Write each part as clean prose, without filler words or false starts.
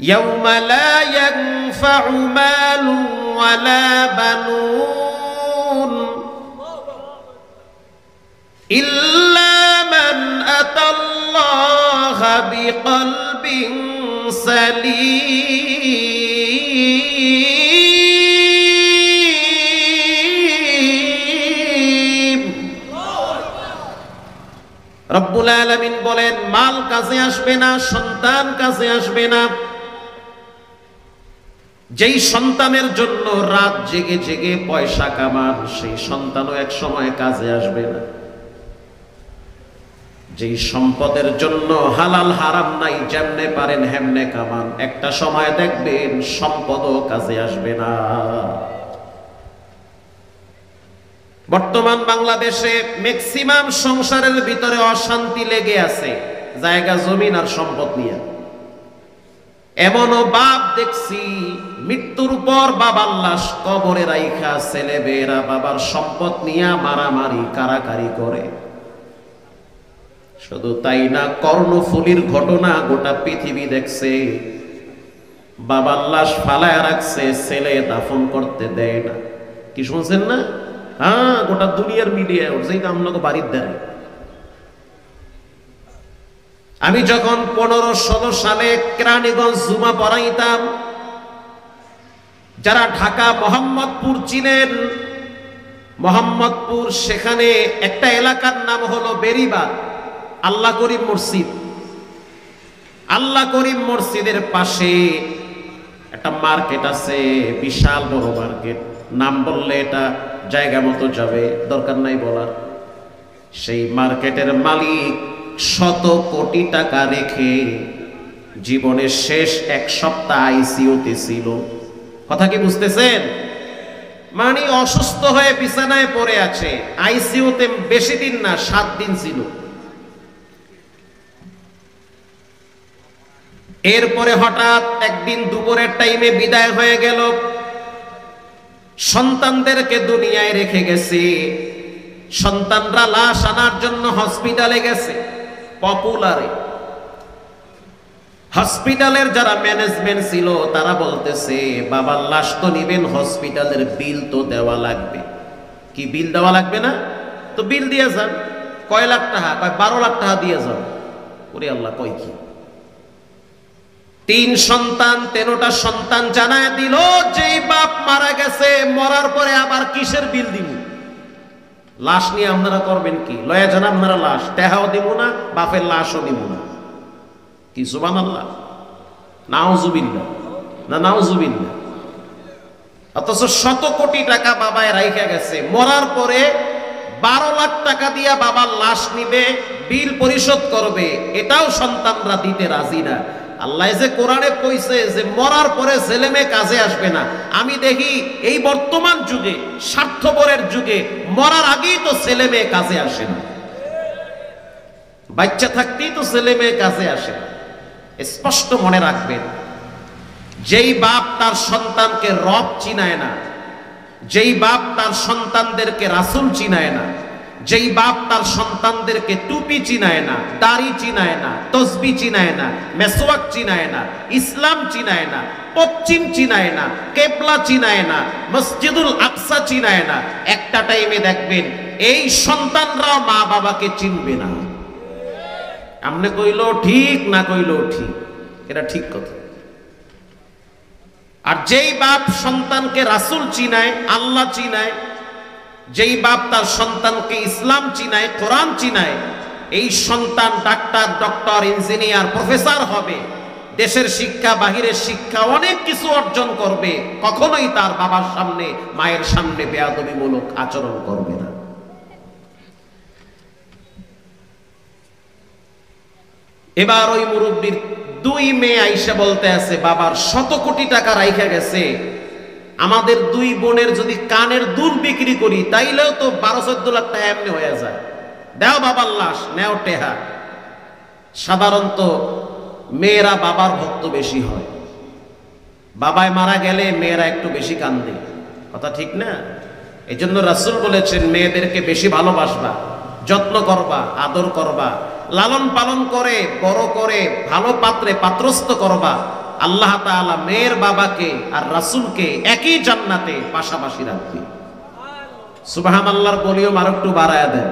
ইয়াউমা লা ইয়ানফাউ মালুন ওয়ালা বানুন ইল্লা মান আতাল্লাহা বিকলবিন সালিম। রব্বুল আলামিন বলেন, মাল কাজে আসবে না, সন্তান কাজে আসবে না। যেই সন্তানের জন্য রাত জেগে জেগে পয়সা কামান, সেই সন্তানও এক সময় কাজে আসবে না। যেই সম্পদের জন্য হালাল হারাম নাই, যেমনে পারেন হেমনে কামান, একটা সময় দেখবেন সম্পদও কাজে আসবে না। বর্তমান বাংলাদেশে ম্যাক্সিমাম সংসারের ভিতরে অশান্তি লেগে আছে জায়গা জমিন আর সম্পদ নিয়ে। এমনও বাপ দেখছি মৃত্যুর পর বাবার লাশ কবরে রাইখা ছেলেমেয়েরা বাবার সম্পদ নিয়ে মারামারি কারাকারি করে। শুধু তাই না, কর্ণফুলীর ঘটনা গোটা পৃথিবী দেখছে। বাবার লাশ ফালায় রাখছে, ছেলে দাফন করতে দেয় না। কি শুনছেন না? হ্যাঁ, গোটা দুনিয়ার মিডিয়া যেই আমলাকে বাড়ির দেয়। আমি যখন 15-16 সালে কেরানীগঞ্জ জুমা পড়াইতাম, যারা ঢাকা মোহাম্মদপুর চিনেন, মোহাম্মদপুর সেখানে একটা এলাকার নাম হলো বেরিবাদ, আল্লাহ করিম মসজিদ। আল্লাহ করিম মসজিদের পাশে একটা মার্কেট আছে, বিশাল বড় মার্কেট। নাম বললে এটা জায়গা মতো যাবে, দরকার নাই বলার। সেই মার্কেটের মালিক শত কোটি টাকা রেখে জীবনের শেষ 1 সপ্তাহ আইসিইউতে ছিল। কথা কি বুঝতেছেন? মানে অসুস্থ হয়ে বিছানায় পড়ে আছে, আইসিইউতে বেশি দিন না, 7 দিন ছিল। এরপরে হঠাৎ একদিন দুপুরের টাইমে বিদায় হয়ে গেল। সন্তানদেরকে দুনিয়ায় রেখে গেছে। সন্তানরা লাশ আনার জন্য হসপিটালে গেছে, পপুলারে। হসপিটালের যারা ম্যানেজমেন্ট ছিল তারা বলতেছে, বাবার লাশ তো নিবেন, হসপিটালের বিল তো দেওয়া লাগবে। কি বিল দেওয়া লাগবে না? তো বিল দিয়ে যান। কয় লাখ টাকা? কয় 12 লাখ টাকা দিয়ে যান। ওরে আল্লাহ, কয় কি? 3 সন্তান, 13টা সন্তান জানায় দিল যেই বাপ মারা গেছে, মরার পরে আবার কিসের বিল দিব? লাশ নিয়ে আপনারা করবেন কি? লয়া জানা আপনারা লাশ, টেহাও দিব না, বাপের লাশও দিব না। কি সুবহানাল্লাহ, নাউজুবিল্লাহ না নাউজুবিল্লাহ। অথচ শত কোটি টাকা বাবায় রাইখা গেছে, মরার পরে 12 লাখ টাকা দিয়া বাবার লাশ নিবে, বিল পরিশোধ করবে, এটাও সন্তানরা দিতে রাজি না। আল্লাহ যে কোরআনে কইছে যে মরার পরে ছেলে মেয়ে কাজে আসবে না, আমি দেখি এই বর্তমান যুগে, স্বার্থপরের যুগে, মরার আগেই তো ছেলে মেয়ে কাজে আসে না। বাচ্চা থাকতেই তো ছেলে মেয়ে কাজে আসে না। স্পষ্ট মনে রাখবেন, যেই বাপ তার সন্তানকে রব চিনায় না, যেই বাপ তার সন্তানদেরকে রাসূল চিনায় না, যেই বাপ তার সন্তানদেরকে টুপি চিনায় না, দাড়ি চিনায় না, তসবি চিনায় না, মেসওয়াক চিনায় না, ইসলাম চিনায় না, পশ্চিম চিনায় না, কেবলা চিনায় না, মসজিদুল আকসা চিনায় না, একটা টাইমে দেখবেন এই সন্তানরাও মা বাবাকে চিনবে না। আমনে কইলো ঠিক, না কইলো ঠিক, এটা ঠিক কথা। আর যেই বাপ সন্তানকে রাসূল চিনায়, আল্লাহ চিনায়, যেই বাপ তার সন্তানকে ইসলাম চিনায়, কোরআন চিনায়, এই সন্তান ডাক্তার, ডক্টর, ইঞ্জিনিয়ার, প্রফেসর হবে, দেশের শিক্ষা, বাহিরের শিক্ষা, অনেক কিছু অর্জন করবে, কখনোই তার বাবার সামনে, মায়ের সামনে বেয়াদবিমূলক আচরণ করবে না। এবার ওই মুরব্বীর 2 মেয়ে আইসা বলতে আছে, বাবার শত কোটি টাকা রাইখা গেছে, আমাদের 2 বোনের যদি কানের দুল বিক্রি করি তাইলেও তো 12-14 লাখ টাকা এমনি হয়ে যায়, দাও বাবার লাশ, নেও টেহা। সাধারণত মেয়েরা বাবার ভক্ত বেশি হয়, বাবায় মারা গেলে মেয়েরা একটু বেশি কান্দে, কথা ঠিক না? এই জন্য রাসূল বলেছেন, মেয়েদেরকে বেশি ভালোবাসবা, যত্ন করবা, আদর করবা, লালন পালন করে বড় করে ভালো পাত্রে পাত্রস্থ করবা, আল্লাহ তাআলা মেয়ের বাবাকে আর রাসূলকে একই জান্নাতে পাশাপাশি রাখবে। সুবহানাল্লাহর ভলিউম আর একটু বাড়ায়া দেন।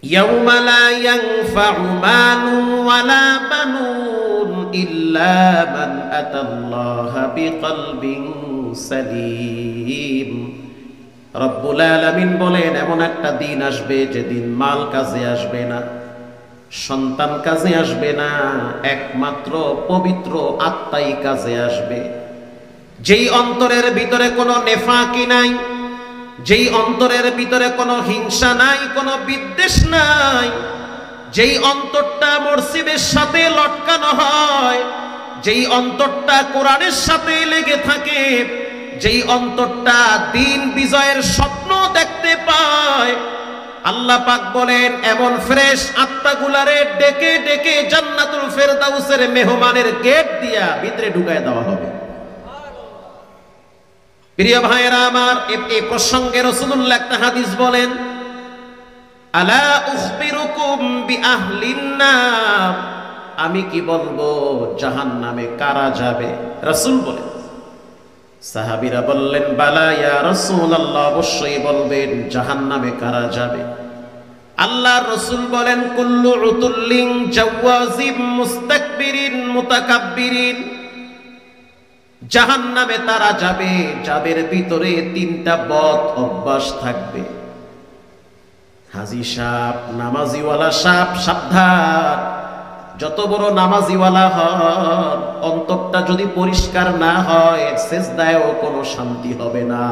ইয়াউমা লা ইয়ানফাউ মালুন ওয়ালা বানুন ইল্লা মান আতাল্লাহা বিকলবিন সালিম। রব্বুল আলামিন বলেন, এমন একটা দিন আসবে যেদিন মাল কাজে আসবে না, সন্তান কাজে আসবে না, একমাত্র পবিত্র আত্মাই কাজে আসবে। যেই অন্তরের ভিতরে কোনো নেফাকি নাই, যেই অন্তরের ভিতরে কোনো হিংসা নাই, কোনো বিদ্বেষ নাই, যেই অন্তরটা মসজিদের সাথে লটকানো হয়, যেই অন্তরটা কোরআনের সাথে লেগে থাকে, যেই অন্তরটা দিন বিজয়ের স্বপ্ন দেখতে পায়, আল্লাহ পাক বলেন এমন ফ্রেশ আত্মাগুলারে ডেকে ডেকে জান্নাতুল ফেরদাউসের মেহমানের গেট দিয়া ভিতরে ঢুকায় দেওয়া হবে। প্রিয় ভাইয়েরা আমার, এই প্রসঙ্গে রাসূলুল্লাহ একটা হাদিস বলেন, আলা উখবিরুকুম বিআহলিন নার, আমি কি বলবো জাহান্নামে কারা যাবে? রাসূল বলেন। সাহাবীরা বললেন, বালা ইয়া রাসূলুল্লাহ, অবশ্যই বলবেন জাহান্নামে কারা যাবে। আল্লাহর রাসূল বলেন, কুল্লু উতুল্লিন জাওয়াজিম মুস্তাকবিরিন মুতাকাব্বিরিন, জাহান্নামে তারা যাবে যাদের ভিতরে তিনটা বদ অভ্যাস থাকবে। হাজি সাপ, নামাজিওয়ালা সাপ, সাবধান। যত বড় নামাজিওয়ালা হন, অন্তরটা যদি পরিষ্কার না হয় সেজদায়ও কোনো শান্তি হবে না।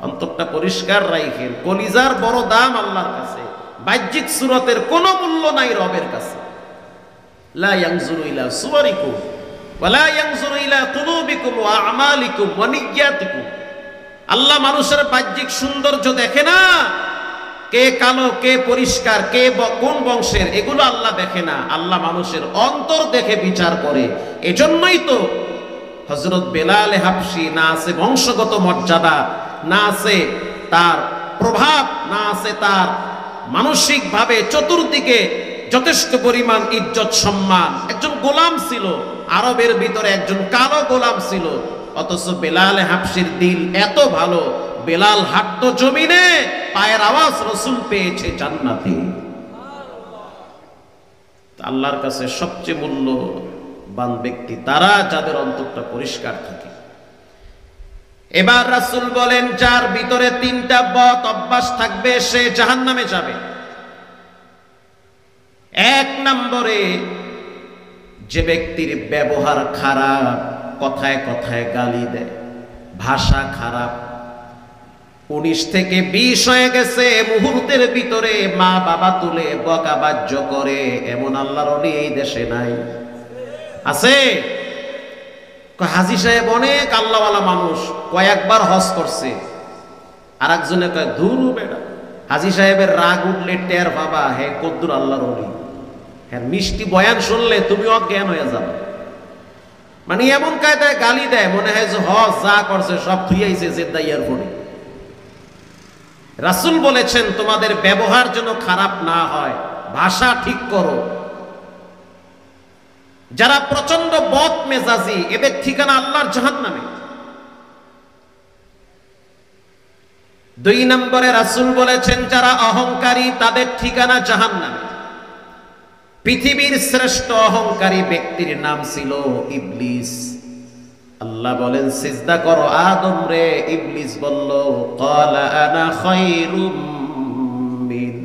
অন্তরটা পরিষ্কার রাখেন। কলিজার বড় দাম আল্লাহর কাছে, বাহ্যিক সুরতের কোনো মূল্য নাই রবের কাছে। লা ইয়ানজুরু ইলা সুওয়ারিকুম ওয়ালা ইয়ানজুরু ইলা কুলুবিকুম ওয়া আমালিকুম ওয়া নিয়্যাতিকুম। আল্লাহ মানুষের বাহ্যিক সৌন্দর্য দেখে না, কে কালো, কে পরিষ্কার, কে কোন বংশের, এগুলো আল্লাহ দেখে না। আল্লাহ মানুষের অন্তর দেখে বিচার করে। এজন্যই তো হযরত বেলাল হাবশী, না আছে বংশগত মর্যাদা, না আছে তার প্রভাব, না আছে তার মানসিকভাবে চতুর্দিকে যথেষ্ট পরিমাণ ইজ্জত সম্মান, একজন গোলাম ছিল, আরবের ভিতরে একজন কালো গোলাম ছিল, অথচ বেলাল হাবশীর দিল এত ভালো, বেলাল হাঁটতো জমিনে, পায়ের আওয়াজ রাসূল পেয়েছে জান্নাতে। আল্লাহর কাছে সবচেয়ে মূল্যবান ব্যক্তি তারা যাদের অন্তরটা পরিষ্কার থাকে। এবার রাসূল বলেন, যার ভিতরে তিনটা বদ অভ্যাস থাকবে সে জাহান্নামে যাবে। এক নম্বরে, যে ব্যক্তির ব্যবহার খারাপ, কথায় কথায় গালি দেয়, ভাষা খারাপ, 19 থেকে 20 হয়ে গেছে, মুহূর্তের ভিতরে মা বাবা তুলে বকাবাজ্য করে, এমন আল্লাহর ওলি এই দেশে নাই। আছে? হাজী সাহেব অনেক আল্লাহওয়ালা মানুষ, কয়েকবার হজ করছে। আর একজনে কয়, ধুর বেটা, হাজী সাহেবের রাগ উঠলে টের বাবা হে কদ্দুর আল্লাহর ওলি, হ্যাঁ মিষ্টি বয়ান শুনলে তুমি অজ্ঞান হয়ে যাবে। মানে এমন কায়দায় গালি দেয়, মনে হয় যে হজ যা করছে সব থুইয়াইছে জেদ্দা এয়ারপোর্টে। রাসূল বলেছেন, তোমাদের ব্যবহার যেন খারাপ না হয়, ভাষা ঠিক করো। যারা প্রচন্ড বদ মেজাজি, এদের ঠিকানা আল্লাহর জাহান্নামে। 2 নম্বরে রাসূল বলেছেন, যারা অহংকারী তাদের ঠিকানা জাহান্নামে। পৃথিবীর শ্রেষ্ঠ অহংকারী ব্যক্তির নাম ছিল ইবলিস। আল্লাহ বলেন, সিজদা করো আদম রে। ইবলিস বলল, ক্বালা আনা খায়রুম মিন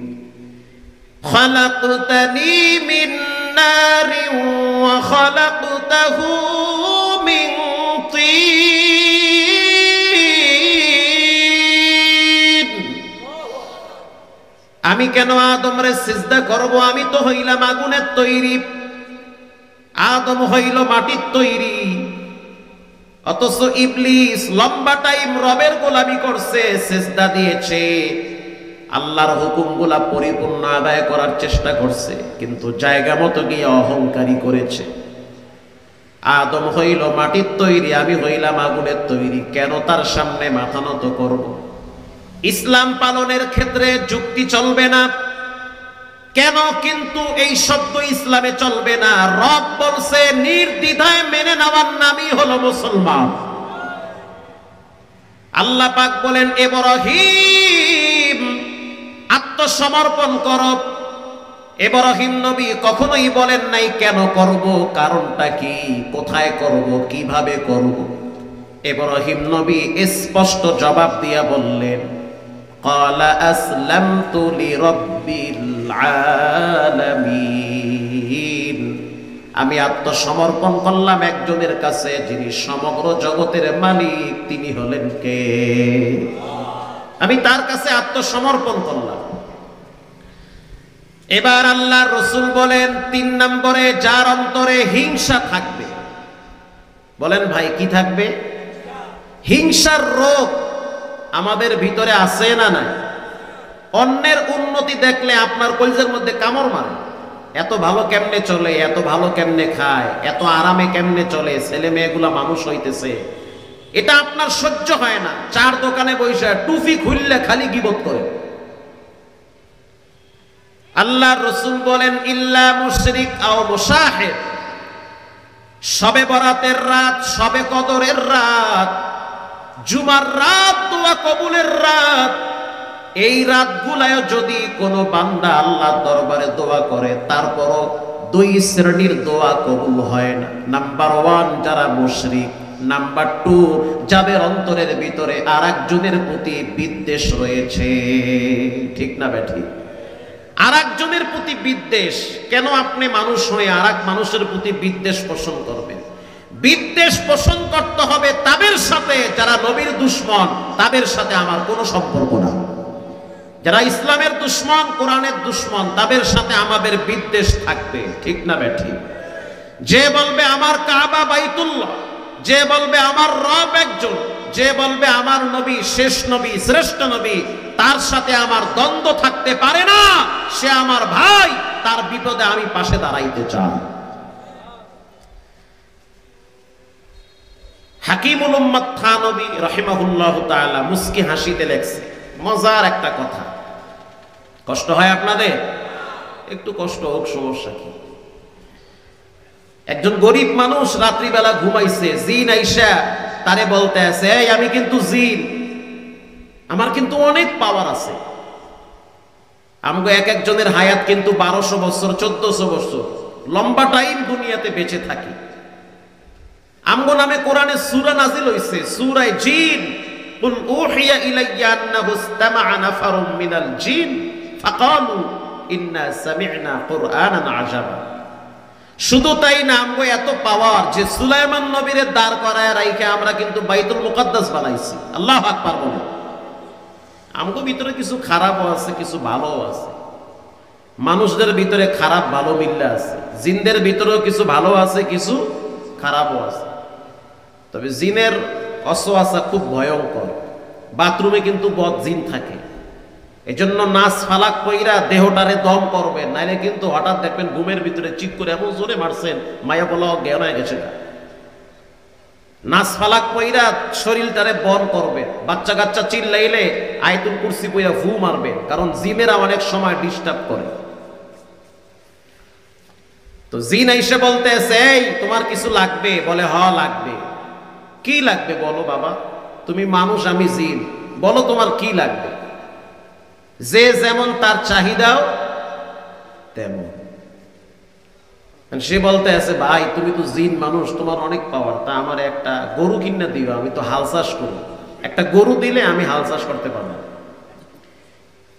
খালাকতানি মিন নারিন ওয়া খালাকতাহু মিন তিন। আমি কেন আদম রে সিজদা করব? আমি তো হইলাম আগুনের তৈরি, আদম হইল মাটির তৈরি। অথচ ইবলিস লম্বা টাইম রবের গোলামি করছে, সিজদা দিয়েছে, আল্লাহর হুকুমগুলা পরিপূর্ণ আদায় করার চেষ্টা করছে, কিন্তু জায়গা মতো গিয়ে অহংকারী করেছে। আদম হইল মাটির তৈরি, আমি হইলাম আগুনের তৈরি, কেন তার সামনে মাথা নত করব? ইসলাম পালনের ক্ষেত্রে যুক্তি চলবে না, কেন কিন্তু এই শব্দ ইসলামে চলবে না? রব বলছে নির্দ্বিধায় মেনে নেওয়ার নামই হলো মুসলমান। আল্লাহ পাক বলেন ইব্রাহিম আত্মসমর্পণ করো। ইব্রাহিম নবী কখনোই বলেন নাই কেন করব, কারণটা কি, কোথায় করব, কিভাবে করব। ইব্রাহিম নবী স্পষ্ট জবাব দিয়া বললেন ক্বালা আসলামতু লিরাব্বিল আলামিন, আমি আত্মসমর্পণ করলাম একজনের কাছে যিনি সমগ্র জগতের মালিক, তিনি হলেন কে? আমি তার কাছে আত্মসমর্পণ করলাম। এবার আল্লাহর রাসূল বলেন ৩ নম্বরে যার অন্তরে হিংসা থাকবে। বলেন ভাই কি থাকবে? হিংসার রোগ আমাদের ভিতরে আছে না নাই? অন্যের উন্নতি দেখলে আপনার কলিজার মধ্যে কামড় মারে। এত ভালো কেমনে চলে, এত ভালো কেমনে খায়, এত আরামে কেমনে চলে, ছেলে মেয়েগুলা মানুষ হইতেছে, এটা আপনার সহ্য হয় না। চার দোকানে বসে টুপি খুললে খালি গীবত করে। আল্লাহর রাসূল বলেন ইল্লা মুশরিক আও মুশাহিদ, শবে বরাতের রাত, শবে কদরের রাত, জুমার রাত, দোয়া কবুলের রাত, এই রাতগুলায় যদি কোনো বান্দা আল্লাহর দরবারে দোয়া করে তারপরও 2 শ্রেণীর দোয়া কবুল হয় না। নাম্বার 1 যারা মুশরিক, নাম্বার 2 যাদের অন্তরের ভিতরে আরেকজনের প্রতি বিদ্বেষ রয়েছে। ঠিক না বেঠিক? আরেকজনের প্রতি বিদ্বেষ। কেন আপনি মানুষ হয়ে আরেক মানুষের প্রতি বিদ্বেষ পোষণ করবেন? বিদ্বেষ পোষণ করতে হবে তাদের সাথে যারা নবীর দুশমন, তাদের সাথে আমার কোনো সম্পর্ক না। যারা ইসলামের দুশমন, কোরআনের দুশমন, তাদের সাথে আমাদের বিদ্বেষ থাকবে। ঠিক না বেঠিক? যে বলবে আমার কাবা বাইতুল্লাহ, যে বলবে আমার রব একজন, যে বলবে আমার নবী শেষ নবী, শ্রেষ্ঠ নবী, তার সাথে আমার দ্বন্দ্ব থাকতে পারে না। সে আমার ভাই, তার বিপদে আমি পাশে দাঁড়াইতে চাই। হাকিমুল উম্মাত থানবী রাহিমাহুল্লাহ তাআলা মুস্কি হাসিতে লেখছে মজার একটা কথা। কষ্ট হয় আপনাদের? একটু কষ্ট হোক, সমস্যা কি? একজন গরিব মানুষ রাত্রিবেলা ঘুমাইছে, জিন আইসা তারে বলতে আছে এই আমি কিন্তু জিন, আমার কিন্তু অনেক পাওয়ার আছে। আমগো এক একজনের হায়াত কিন্তু 1200 বছর, 1400 বছর, লম্বা টাইম দুনিয়াতে বেঁচে থাকি। আমগো নামে কোরআনে সূরা নাজিল হইছে, সূরা জিন। কুল উহিয়া ইলাইয়া আন্নাহু ইসতামা'a নাফারুম মিনাল জিন ফাকালু ইন্না সামি'না কুরআনান আজাবা। শুধু তাই না, আমগো এত পাওয়ার যে সুলাইমান নবীরে দাঁড় করায় রাইখে আমরা কিন্তু বাইতুল মুকাদ্দাস বানাইছি। আল্লাহু আকবার বলে। আমগো ভিতরে কিছু খারাপও আছে, কিছু ভালোও আছে। মানুষদের ভিতরে খারাপ ভালো মিল্লা আছে, জিনদের ভিতরেও কিছু ভালো আছে, কিছু খারাপও আছে। তবে জিনের অসওয়াসা খুব ভয়ঙ্কর। বাথরুমে কিন্তু বদ জিন থাকে। এজন্য নাচ ফালাক কইরা দেহটারে দম করবেন, নাইলে কিন্তু হঠাৎ দেখবেন ঘুমের ভিতরে চিক করে এমন জোরে মারছেন মায়া বলা জ্ঞান হয়ে গেছে না। নাচ ফালাক কইরা শরীরটারে বন করবেন। বাচ্চা কাচ্চা চিল্লাইলে আয়াতুল কুরসি কইরা ফু মারবেন, কারণ জিনেরা অনেক সময় ডিস্টার্ব করে। তো জিন এসে বলতেছে এই তোমার কিছু লাগবে? বলে হ লাগবে। কি লাগবে বলো বাবা, তুমি মানুষ আমি জিন, বলো তোমার কি লাগবে। যে যেমন তার চাহিদাও তেমন। সে বলতে আছে ভাই তুমি তো জিন মানুষ, তোমার অনেক পাওয়ার, তা আমার একটা গরু কিনা দিও, আমি তো হাল চাষ করি, একটা গরু দিলে আমি হাল চাষ করতে পারবো।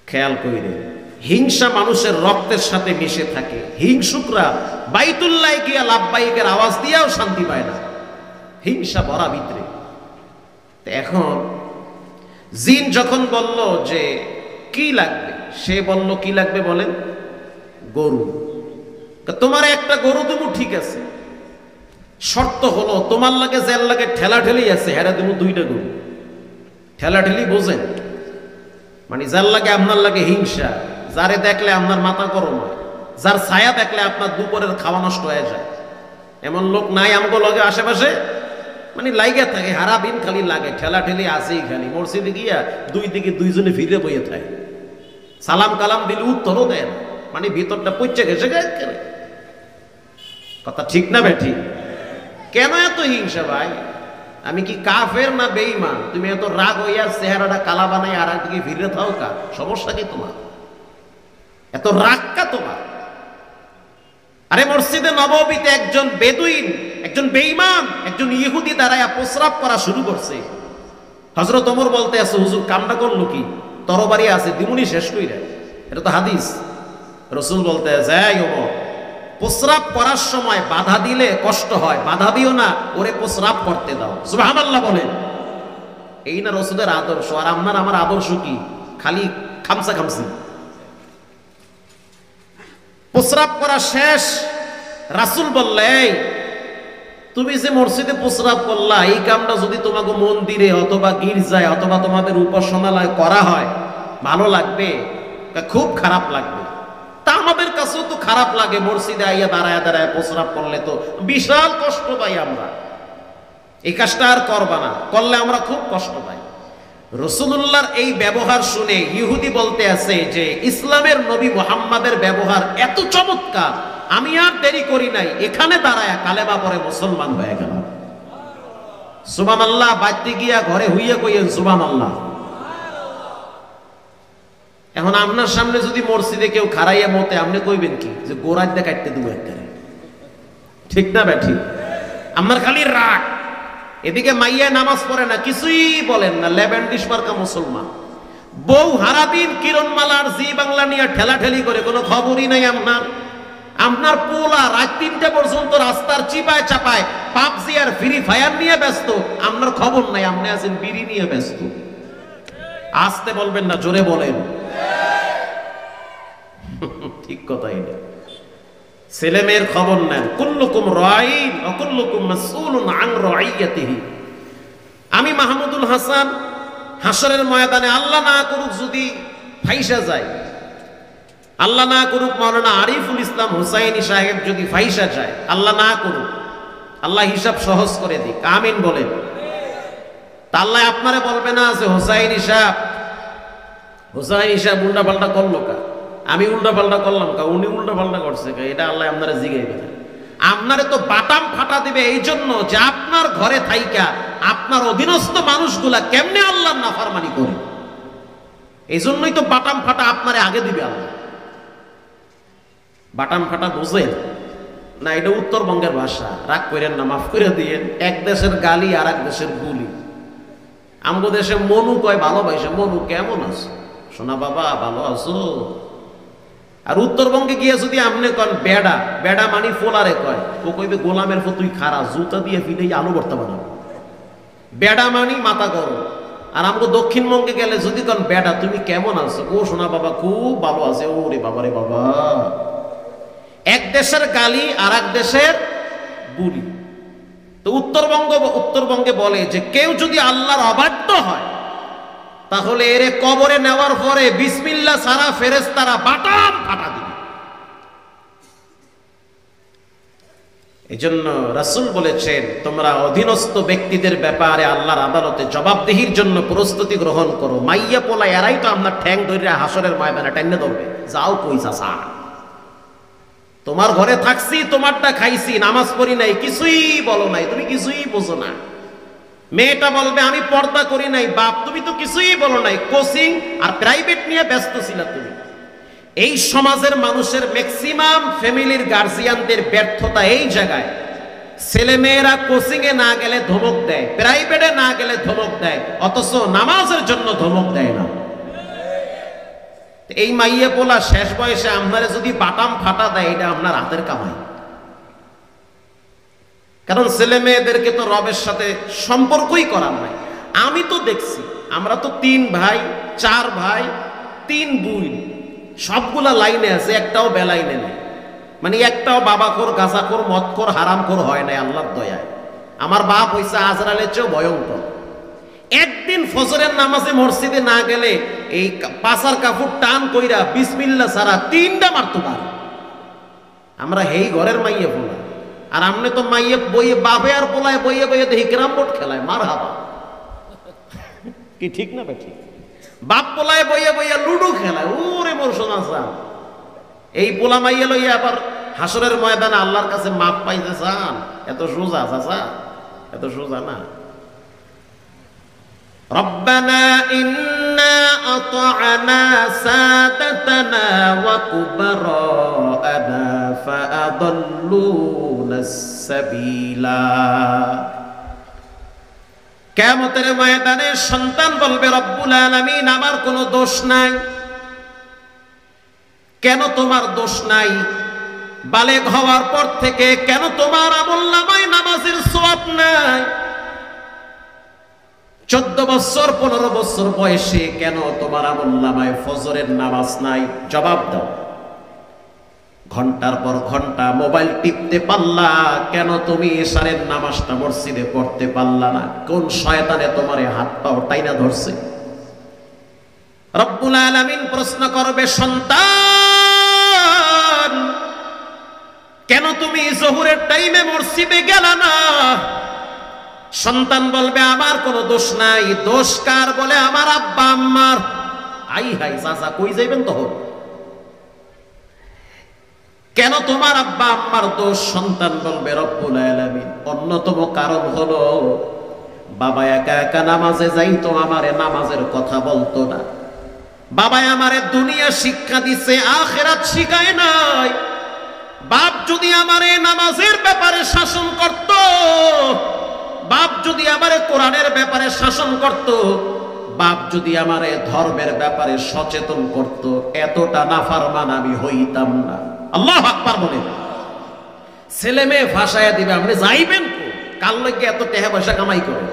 খেয়াল কইরে, হিংসা মানুষের রক্তের সাথে মিশে থাকে। হিংসুকরা বাইতুল্লাহ গিয়া লাব্বাইকের আওয়াজ দিয়েও শান্তি পায় না, হিংসা ভরা ভিতরে। এখন জিন যখন বলল যে কি লাগবে, সে বলল কি লাগবে বলেন? গরু। তোমার একটা গরু দেবো, ঠিক আছে, শর্ত হলো তোমার লাগে যার লাগে ঠেলা ঠেলি আছে হেরা দেবো 2টা গরু। ঠেলা ঠেলি বোঝেন? মানে যার লাগে আপনার লাগে হিংসা, যারে দেখলে আপনার মাথা গরম হয়, যার ছায়া দেখলে আপনার দুপুরের খাওয়া নষ্ট হয়ে যায়, এমন লোক নাই আমগো লগে আশেপাশে? মানে লাইগা থাকে হারা দিন, খালি লাগে ঠেলা ঠেলি আসেই খালি। মসজিদে গিয়া 2 দিকে 2 জনে ফিরে বইয়ে থাকে, সালাম কালাম দিলে উত্তরও দেন, মানে ভিতরটা পচে গেছে কথা ঠিক না বেঠি? কেন এত হিংসা ভাই? আমি কি কাফের না বেঈমান? তুমি এত রাগ হইয়া চেহারাটা কালা বানাই আর একদিকে ফিরে থাও কা? সমস্যা কি তোমার? এত রাগ কা তোমার? আরে মসজিদে নববীতে একজন বেদুইন, একজন বেঈমান, একজন ইহুদি দাঁড়ায়া প্রস্রাব করা শুরু করছে। হযরত ওমর বলতে আছে, হুজুর কামটা করলো কি? তরবারি আছে, দিমুনি শেষ কইরা। এটা তো হাদিস। রাসূল বলতে আছে, এই ওমর, প্রস্রাব করার সময় বাধা দিলে কষ্ট হয়, বাধা দিও না, ওরে প্রস্রাব করতে দাও। সুবহানাল্লাহ বলেন। এই না রাসূলের আদর্শ। আর আপনার আমার আদর্শ কি? খালি খামসা খামসি। প্রস্রাব করা শেষ, রাসূল বললেন, তুমি যে মসজিদে প্রস্রাব করলা, এই কামটা যদি তোমাকে মন্দিরে অথবা গির্জায় অথবা তোমাদের উপাসনালয় করা হয়, ভালো লাগবে? খুব খারাপ লাগবে। তা আমাদের কাছেও তো খারাপ লাগে, মসজিদে আইয়া দাঁড়ায় দাঁড়ায় প্রস্রাব করলে তো বিশাল কষ্ট পাই আমরা। এই কাজটা আর করবা না, করলে আমরা খুব কষ্ট পাই। রাসূলুল্লাহর এই ব্যবহার শুনে ইহুদি বলতে আছে যে ইসলামের নবী মুহাম্মাদের ব্যবহার এত চমৎকার, আমি আর দেরি করি নাই, এখানে দাঁড়ায় কালেমা পড়ে মুসলমান হয়ে গেল। সুবহানাল্লাহ। বাইতে গিয়া ঘরে হইয়া কইয়েন সুবহানাল্লাহ। এখন আপনার সামনে যদি মসজিদে কেউ খারাইয়া মতে, আপনি কইবেন কি? যে গোড়ায় দিয়ে কাটতে দেবো একবারে। ঠিক না ব্যাঠি? আপনার খালি রাগ। এদিকে মাইয়া নামাজ পড়ে না, কিছুই বলেন না, লেবেন্ডিশ মার্কা মুসলমান। বউ হারাদিন কিরণমালার জি বাংলা নিয়ে ঠেলাঠেলি করে, কোনো খবরই নাই আপনার। আপনার পোলা রাত 3টা পর্যন্ত রাস্তার চিপায় চাপায় পাবজি আর ফ্রি ফায়ার নিয়ে ব্যস্ত, আপনার খবর নাই। আপনি আছেন বিড়ি নিয়ে ব্যস্ত। আসতে বলবেন না, জোরে বলেন। ঠিক কথা। এটা ছেলে মেয়ের খবর নেন। কুল্লুকুম রাইন ওয়া কুল্লুকুম মাসউলুন আন রাইয়াতিহি। আমি মাহমুদুল হাসান হাসরের ময়দানে আল্লাহ না করুক যদি ফাইসা যায়, আল্লাহ না করুক মাওলানা আরিফুল ইসলাম হুসাইনি সাহেব যদি ফাইসা যায়, আল্লাহ না করুক, আল্লাহ হিসাব সহজ করে দিক, আমিন বলেন। তা আল্লাহ আপনারে বলবে না যে হুসাইনি সাহেব উল্টা পাল্টা করলো কা? আমি উল্টা পাল্টা করলাম কা? উনি উল্টা পাল্টা করছে কা? এটা আল্লাহ আপনারা জিগাইবে না। আপনারে তো বাটাম ফাটা দিবে এই জন্য যে আপনার ঘরে থাইকা আপনার অধীনস্থ মানুষগুলা কেমনে আল্লাহর নাফরমানি করে, এই জন্যই তো বাটাম ফাটা আপনারে আগে দিবে আল্লাহ। বাটাম ফাটা বুঝেন না? এটা উত্তরবঙ্গের ভাষা, রাগ করেন না, মাফ করে দিয়েন। এক দেশের গালি আর এক দেশের গুলি। আমগো দেশে মনু কয় ভালোবাসে, মনু কেমন আছো সোনা বাবা, ভালো আছো? আর উত্তরবঙ্গে গিয়ে যদি আপনি কন বেডা, বেডা মানি ফোলারে কয়, ও কইবে গোলামের ফো তুই খারা, জুতা দিয়ে ফিলেই আলু ভর্তা বানাবো। বেডা মানি মাথা গরম। আর আমগো দক্ষিণবঙ্গে গেলে যদি কন বেডা তুমি কেমন আছো, ও সোনা বাবা খুব ভালো আছে। ওরে বাবা রে বাবা। এক দেশের গালি আর এক দেশের বুলি। তো উত্তরবঙ্গে বলে যে কেউ যদি আল্লাহর অবাধ্য হয়, তাহলে এরে কবরে নেওয়ার পরে বিসমিল্লাহ সারা ফেরেশতারা বাটাম ফাটা দিবে। এই জন্য রাসূল বলেছেন, তোমরা অধীনস্থ ব্যক্তিদের ব্যাপারে আল্লাহর আদালতে জবাবদিহির জন্য প্রস্তুতি গ্রহণ করো। মাইয়া পোলা এরাই তো আপনার ঠ্যাং ধরে হাসরের ময়দানে টাইনে ধরবে, যাও কই চাচা, তোমার ঘরে থাকছি, তোমারটা খাইছি, নামাজ পড়ি নাই, কিছুই বলো নাই, তুমি কিছুই বোঝো না। মেয়েটা বলবে আমি পর্দা করি নাই, বাপ তুমি তো কিছুই বলো নাই, কোচিং আর প্রাইভেট নিয়ে ব্যস্ত ছিল তুমি। এই সমাজের মানুষের ম্যাক্সিমাম ফ্যামিলির গার্জিয়ানদের ব্যর্থতা এই জায়গায়। ছেলে মেয়েরা কোচিং এ না গেলে ধমক দেয়, প্রাইভেটে না গেলে ধমক দেয়, অথচ নামাজের জন্য ধমক দেয় না। এই মাইয়া পোলা শেষ বয়সে আপনারা যদি বাটাম ফাটা দেয়, এটা আপনার হাতের কামাই। কারণ ছেলে মেয়েদেরকে তো রবের সাথে সম্পর্কই করার নাই। আমি তো দেখছি, আমরা তো 3 ভাই 4 ভাই 3 বোন, সবগুলা লাইনে আছে, একটাও বেলাইনে নেই। মানে একটাও বাবাখোর, গাঁজাখোর, মদখোর, হারামখোর হয় নাই আল্লাহর দয়ায়। আমার বাপ হইছে আজরালের চেয়েও ভয়ঙ্কর। একদিন ফজরের নামাজে মসজিদে না গেলে এই পাছার কাপড় টান কইরা বিসমিল্লাহ সারা 3টা মারতো পারে। আমরা হেই ঘরের মাইয়ে পোলা, আর আমনে তো মাইয়ে বইয়ে বাপে আর পোলায় বইয়ে বইয়ে দেখি ক্যারাম বোর্ড খেলায়, মার হাবা কি ঠিক না বেঠি? বাপ পোলায় বইয়ে বইয়ে লুডু খেলায়, ওরে মোর সোনা। এই পোলা মাইয়া লইয়া আবার হাসরের ময়দানে আল্লাহর কাছে মাপ পাইতে চান? এত সোজা চাচা, এত সোজা না। রব্বানা ইন্না আতা'না সাদাতানা ওয়া কুবারা'না ফাআদাল্লুনা সাবিলা। কিয়ামতের ময়দানে সন্তান বলবে, রব্বুল আলামিন আমার কোনো দোষ নাই। কেন তোমার দোষ নাই? বালেগ হওয়ার পর থেকে কেন তোমার আমলনামায় নামাজের সওয়াব নাই? 14 বছর 15 বছর বয়সে কেন তোমার আমলনামায় ফজরের নামাজ নাই? জবাব দাও। ঘন্টার পর ঘন্টা মোবাইল টিপতে পারলা, কেন তুমি এশারের নামাজটা মসজিদে পড়তে পারলা না? কোন শয়তানে তোমার হাত পাও টাইনা ধরছে? রব্বুল আলামিন প্রশ্ন করবে, সন্তান কেন তুমি জোহরের টাইমে মসজিদে গেলা না? সন্তান বলবে, আমার কোনো দোষ নাই। দোষ কার? বলে আমার আব্বা আম্মার। আই হাই চাচা, কই যাইবেন তখন? কেন তোমার আব্বা আম্মার দোষ? সন্তান বলবে, রব্বুল আলামিন অন্যতম কারণ হলো বাবা একা একা নামাজে যাইতো, আমারে নামাজের কথা বলতো না। বাবা আমারে দুনিয়া শিক্ষা দিছে, আখিরাত শিখায় নাই। বাপ যদি আমারে নামাজের ব্যাপারে শাসন করত, বাপ যদি আমারে কোরআনের ব্যাপারে শাসন করত, বাপ যদি আমারে ধর্মের ব্যাপারে সচেতন করত, এতটা নাফরমান আমি হইতাম না। আল্লাহু আকবার বলে। ছেলে মেয়ে ভাষায় দিবে, আপনি যাইবেন কাল লাগে এত টাকা পয়সা কামাই করে।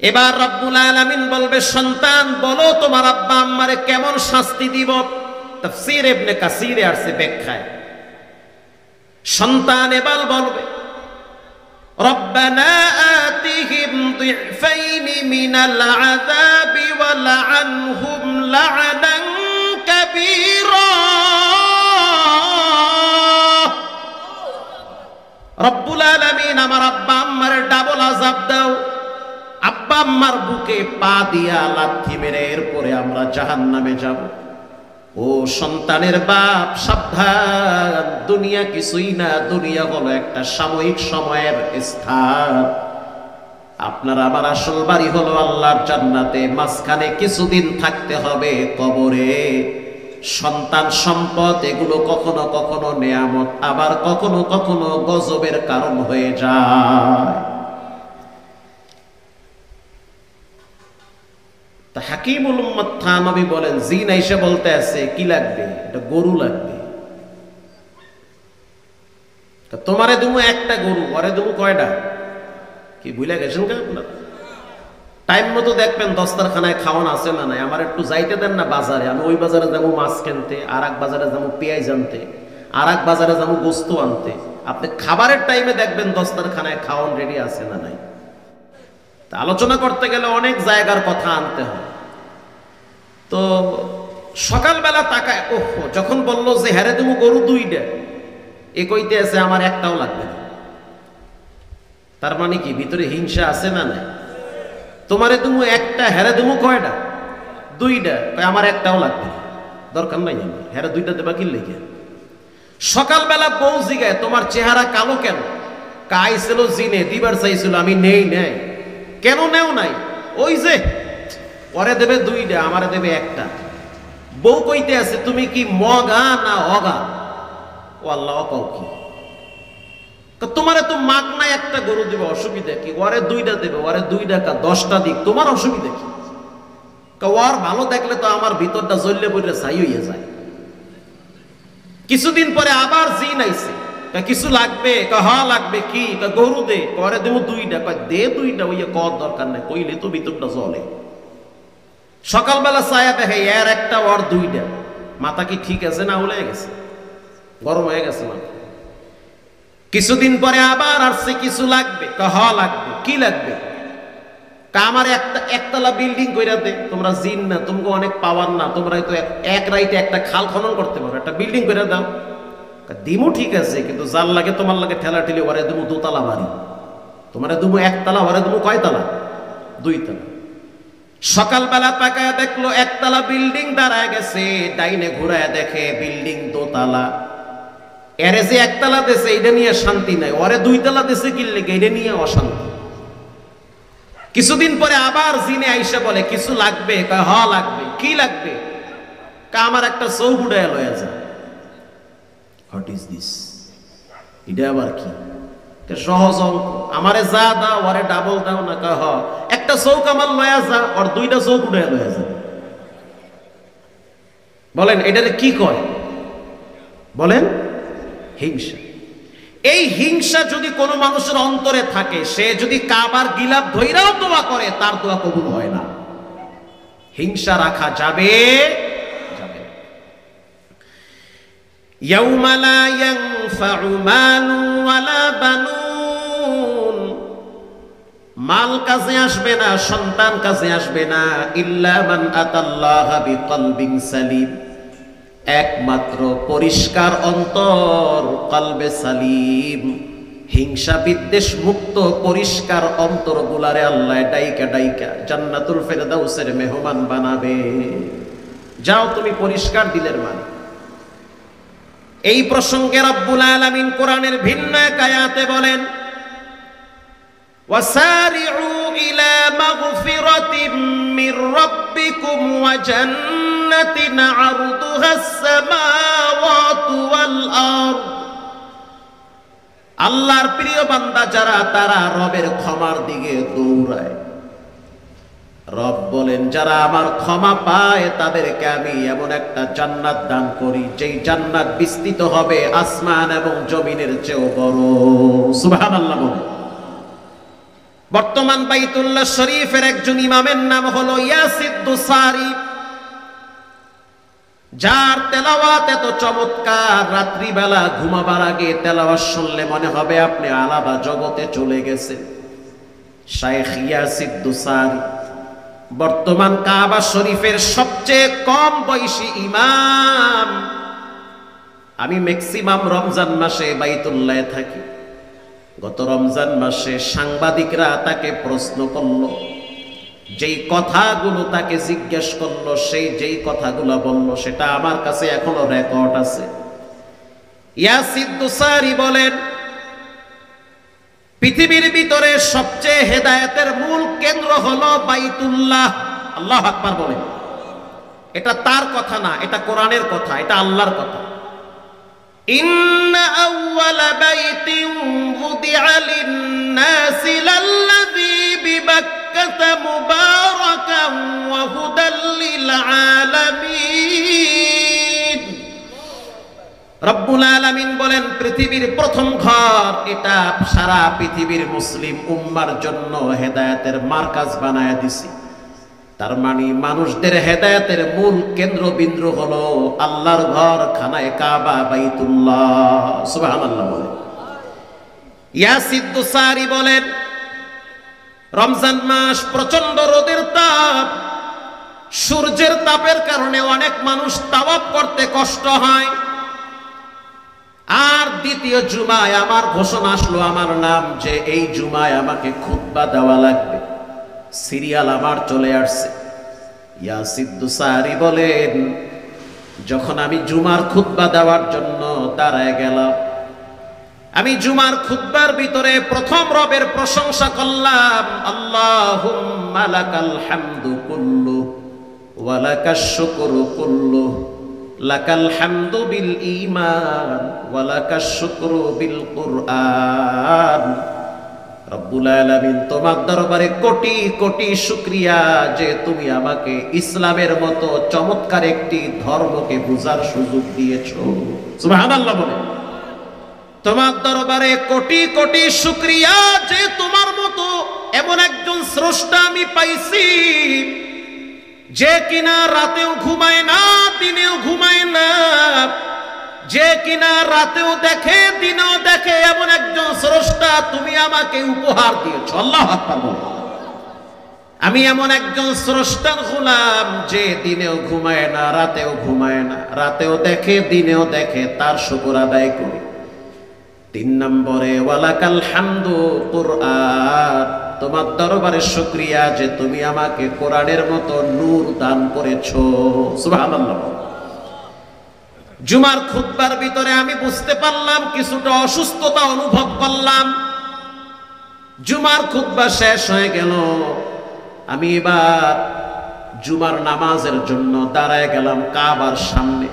এবার রব্বুল আলামিন বলবে, সন্তান বলো তোমার আব্বা আম্মারে কেমন শাস্তি দিব? তাফসীর ইবনে কাসিরে আসছে ব্যাখ্যায়। সন্তান এবার বলবে, রব্বানা আতিহিম দিফাইনি মিনাল আযাবি ওয়া লা'আনহুম লা'নান কাবীরা। রব্বুল আলামিন আমার আব্বা আম্মার ডাবল আযাব দাও। আব্বা আম্মার বুকে পা দিয়া লাথি মেরে এরপরে আমরা জাহান্নামে যাব। ও সন্তানের বাপ সাবধান, দুনিয়া কিছুই না, দুনিয়া হলো একটা সাময়িক সময়ের স্থান। আপনার আমার আসল বাড়ি হলো আল্লাহর জান্নাতে, মাঝখানে কিছুদিন থাকতে হবে কবরে। সন্তান সম্পদ এগুলো কখনো কখনো নেয়ামত, আবার কখনো কখনো গজবের কারণ হয়ে যায়। তা হাকিমুল উম্মাত থানবী বলেন, জিন এসে বলতে আছে কি লাগবে? এটা গরু লাগবে। তোমারে দুমু একটা গরু, ওরে দুমু কয়টা? কি ভুলে গেছেন কে আপনারা? টাইম মতো দেখবেন দস্তারখানায় খাওয়ান আছে না নাই। আমার একটু যাইতে দেন না বাজারে, আমি ওই বাজারে যাবো মাছ কিনতে, আর এক বাজারে যাবো পেঁয়াজ আনতে, আর এক বাজারে যাবো গোস্ত আনতে। আপনি খাবারের টাইমে দেখবেন দস্তারখানায় খাওয়ান রেডি আছে না নাই। আলোচনা করতে গেলে অনেক জায়গার কথা আনতে হয়। তো সকালবেলা তাকায়, ওহো, যখন বললো যে হ্যারে তুমি গরু 2টা, এ কইতে আছে আমার একটাও লাগবে না। তার মানে কি ভিতরে হিংসা আছে না নাই? তোমারে তুমি একটা, হ্যারে তুমি কয়টা? 2টা, আমার একটাও লাগবে না, দরকার নাই আমার। হ্যারে 2টা দেবা কি লেগে? সকালবেলা বউ জিগায়, তোমার চেহারা কালো কেন? কাইছিল জিনে, দিবার চাইছিল, আমি নেই নেই। কেন নেও নাই? ওই যে ওরে দেবে 2টা, আমারে দেবে একটা। বউ কইতে আছে তুমি কি মগা না অগা? ও আল্লাহ, অকাও কি? তোমারে তো মাগ নাই একটা গরু দিবে, অসুবিধা কি? ওরে 2টা দেবে, ওরে 2টা কা 10টা দিক, তোমার অসুবিধা কি? ওর ভালো দেখলে তো আমার ভিতরটা জ্বললে পড়লে ছাই হইয়া যায়। কিছুদিন পরে আবার জিন আইছে, কিছু লাগবে? হ্যাঁ লাগবে। কি? গরু দে। করে দেবো 2টা। দে 2টা, ওই কর দরকার নাই, কইলে তো ভিতরটা জ্বলে। সকালবেলা ছায়া দেখে এর একটা, ওর 2টা। মাথা কি ঠিক আছে না উলে গেছে? গরম হয়ে গেছে মাথা। কিছুদিন পরে আবার আসছে, কিছু লাগবে? হ্যাঁ লাগবে। কি লাগবে? আমার একতলা বিল্ডিং কইরা দে। তোমরা জিন না, তোমাকে অনেক পাওয়ার না, তোমরা তো এক রাইতে একটা খাল খনন করতে পারো, একটা বিল্ডিং করে দাও। দিমু ঠিক আছে, কিন্তু যার লাগে তোমার লাগে ঠেলা ঠেলি, ওরে দিমু 2তলা বাড়ি। তোমারে দিমু 1তলা, ওরে দিমু কয়তলা? 2তলা। সকালবেলা তাকায় দেখলো একতলা বিল্ডিং দাঁড়ায় গেছে, ডাইনে ঘুরায় দেখে বিল্ডিং দোতলা। এরে যে একতলা দেশে এটা নিয়ে শান্তি নাই, ওরে দুইতলা দেশে কিনলে এটা নিয়ে অশান্তি। কিছুদিন পরে আবার জিনে আইসা বলে কিছু লাগবে, কয় হ লাগবে। কি লাগবে? আমার একটা চৌক উড়ায় লয়া যায়। What is this? এটা আবার কি? সহজ অঙ্ক, আমারে যা দাও ওরে ডাবল দাও না। কয় হ, একটা চৌক আমার লয়া যা, ওর দুইটা চৌক উড়ায় লয়া যায়। বলেন এটারে কি কয়? বলেন হিংসা। এই হিংসা যদি কোনো মানুষের অন্তরে থাকে, সে যদি কাবার গিলাফ ধইরাও দোয়া করে, তার দোয়া কবুল হয় না। হিংসা রাখা যাবে যাবে। ইয়াউমা লা ইয়ানফাউ মালু ওয়ালা বানুন, মাল কাজে আসবে না, সন্তান কাজে আসবে না, ইল্লা মান আতাল্লাহা বিকলবিন সালিম, একমাত্র পরিষ্কার অন্তর, কলবে সালিম। হিংসা বিদ্বেষ মুক্ত পরিষ্কার অন্তর গুলারে আল্লাহ ডাইকা ডাইকা জান্নাতুল ফেরদাউসের মেহমান বানাবে। যাও তুমি পরিষ্কার দিলের মানে। এই প্রসঙ্গে রব্বুল আলামিন কোরআনের ভিন্ন এক আয়াতে বলেন, ওয়াসারিউ ইলা মাগফিরাতিম মির রাব্বিকুম ওয়া জান্নাতিন আরদুহাস সামাওয়াতু ওয়াল আরদ। আল্লাহর প্রিয় বান্দা যারা, তারা রবের ক্ষমার দিকে দৌড়ায়। রব বলেন যারা আমার ক্ষমা পায় তাদেরকে আমি এমন একটা জান্নাত দান করি, যেই জান্নাত বিস্তৃত হবে আসমান এবং জমিনের চেয়েও বড়। সুবহানাল্লাহ বলে। বর্তমান বাইতুল্লাহ শরীফের একজন ইমামের নাম হলো ইয়াসিদ দুসারি, যার তেলাওয়াত এত চমৎকার, রাত্রিবেলা ঘুমাবার আগে তেলাওয়াত শুনলে মনে হবে আপনি আলাদা জগতে চলে গেছেন। শাইখ ইয়াসিদ দুসারি বর্তমান কাবা শরীফের সবচেয়ে কম বয়সী ইমাম। আমি ম্যাক্সিমাম রমজান মাসে বাইতুল্লাহে থাকি। গত রমজান মাসে সাংবাদিকরা তাকে প্রশ্ন করলো, যেই কথাগুলো তাকে জিজ্ঞেস করলো, সেই যেই কথাগুলো বলল, সেটা আমার কাছে এখনো রেকর্ড আছে। ইয়াসিদ দুসারি বলেন, পৃথিবীর ভিতরে সবচেয়ে হেদায়েতের মূল কেন্দ্র হলো বাইতুল্লাহ। আল্লাহু আকবার বলেন। এটা তার কথা না, এটা কোরআনের কথা, এটা আল্লাহর কথা। ইন্না আউওয়ালা বাইতিন উদিআ লিন-নাসি লাল্লাযী বিবাক্কাতা মুবারাকান ওয়া হুদাল লিল আলামিন। রব্বুল আলামিন বলেন, পৃথিবীর প্রথম ঘর এটা সারা পৃথিবীর মুসলিম উম্মার জন্য হেদায়েতের মার্কাজ বানায়া দিছি। তার মানে মানুষদের হেদায়েতের মূল কেন্দ্রবিন্দু হলো আল্লাহর ঘর, খানায়ে কাবা, বাইতুল্লাহ। সুবহানাল্লাহ বলে। ইয়াসিদ দুসারি বলেন, রমজান মাস প্রচন্ড রোদের তাপ, সূর্যের তাপের কারণে অনেক মানুষ তাওয়াফ করতে কষ্ট হয়। আর দ্বিতীয় জুমায় আমার ঘোষণা আসলো, আমার নাম, যে এই জুমায় আমাকে খুতবা দেওয়া লাগবে। সিরিয়াল আমার চলে আসছে। ইয়াসিদ দুসারি বলেন, যখন আমি জুমার খুতবা দেওয়ার জন্য দাঁড়ায় গেলাম, আমি জুমার খুতবার ভিতরে প্রথম রবের প্রশংসা করলাম। আল্লাহুম্মা লাকাল হামদু কুল্লু ওয়া লাকাশ শুকরু কুল্লু, লাকাল হামদু বিল ঈমান ওয়া লাকাশ শুকরু বিল কুরআন। রব্বুল আলামিন, তোমার দরবারে কোটি কোটি শুকরিয়া যে তুমি আমাকে ইসলামের মতো চমৎকার একটি ধর্মকে বুঝার সুযোগ দিয়েছো। সুবহানাল্লাহ বলে। তোমার দরবারে কোটি কোটি শুকরিয়া যে তোমার মতো এমন একজন স্রষ্টা আমি পাইছি, যে কিনা রাতেও ঘুমায় না, দিনেও ঘুমায় না, যে কিনা রাতেও দেখে দিনেও দেখে, এমন একজন স্রষ্টা তুমি আমাকে উপহার দিয়েছো। আল্লাহু আকবার বলো। আমি এমন একজন স্রষ্টার গোলাম যে দিনেও ঘুমায় না, রাতেও ঘুমায় না, রাতেও দেখে দিনেও দেখে, তার শুকর আদায় করি। 3 নম্বরে ওয়ালাকাল হামদু কুরআন, তোমার দরবারে শুকরিয়া যে তুমি আমাকে কোরআনের মতো নূর দান করেছো। সুবহানাল্লাহ। জুমার খুতবার ভিতরে আমি বুঝতে পারলাম, কিছুটা অসুস্থতা অনুভব করলাম। জুমার খুতবা শেষ হয়ে গেল, আমি এবার জুমার নামাজের জন্য দাঁড়ায় গেলাম কাবার সামনে।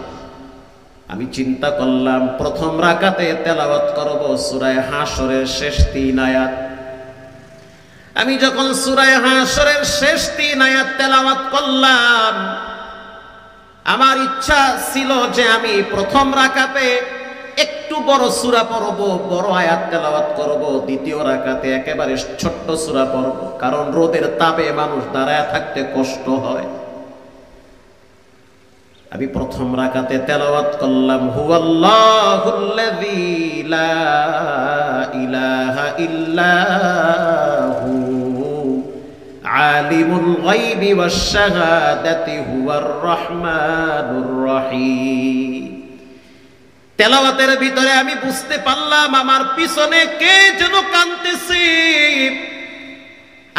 আমি চিন্তা করলাম প্রথম রাকাতে তেলাওয়াত করব সূরা হাশরের শেষ 3 আয়াত। আমি যখন সূরা হাশরের শেষ 3 আয়াত তেলাওয়াত করলাম, আমার ইচ্ছা ছিল যে আমি প্রথম রাকাতে একটু বড় সূরা পড়ব, বড় আয়াত তেলাওয়াত করব, দ্বিতীয় রাকাতে একেবারে ছোট্ট সূরা পড়ব, কারণ রোদের তাপে মানুষ দাঁড়ায় থাকতে কষ্ট হয়। আমি প্রথম রাকাতে তেলাওয়াত করলাম হুয়াল্লাহুল্লাযী লা ইলাহা ইল্লাহু আলিমুল গায়বি ওয়াশ শাহাদাতি হুয়ার রহমানুর রহিম। তেলাওয়াতের ভিতরে আমি বুঝতে পারলাম আমার পিছনে কে যেন কাঁদতেছে।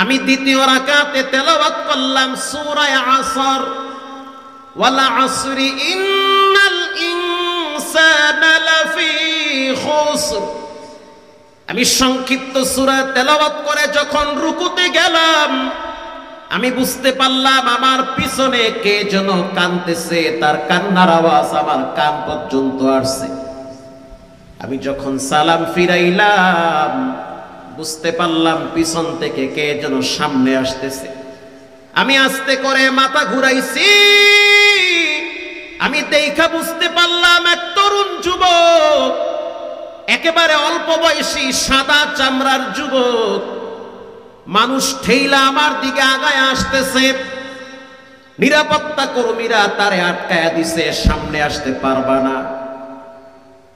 আমি দ্বিতীয় রাকাতে তেলাওয়াত করলাম সূরা আসর, ওয়াল আসরি ইন্নাল ইনসানা লাফি খুসর। আমি সংক্ষিপ্ত সূরা তেলাওয়াত করে যখন রুকুতে গেলাম, আমি বুঝতে পারলাম আমার পিছনে কে যেন কাঁদতেছে, তার কান্নার আওয়াজ আমার কান পর্যন্ত আসছে। আমি যখন সালাম ফিরাইলাম, বুঝতে পারলাম পিছন থেকে কে যেন সামনে আসতেছে। আমি আস্তে করে মাথা ঘুরাইছি, আমি দেখা বুঝতে পারলাম এক তরুণ যুবক, একেবারে অল্প বয়সী সাদা চামড়ার যুবক, মানুষ ঠেইলা আমার দিকে আগায় আসতেছে। নিরাপত্তা কর্মীরা তারে আটকায়া দিছে, সামনে আসতে পারবা না।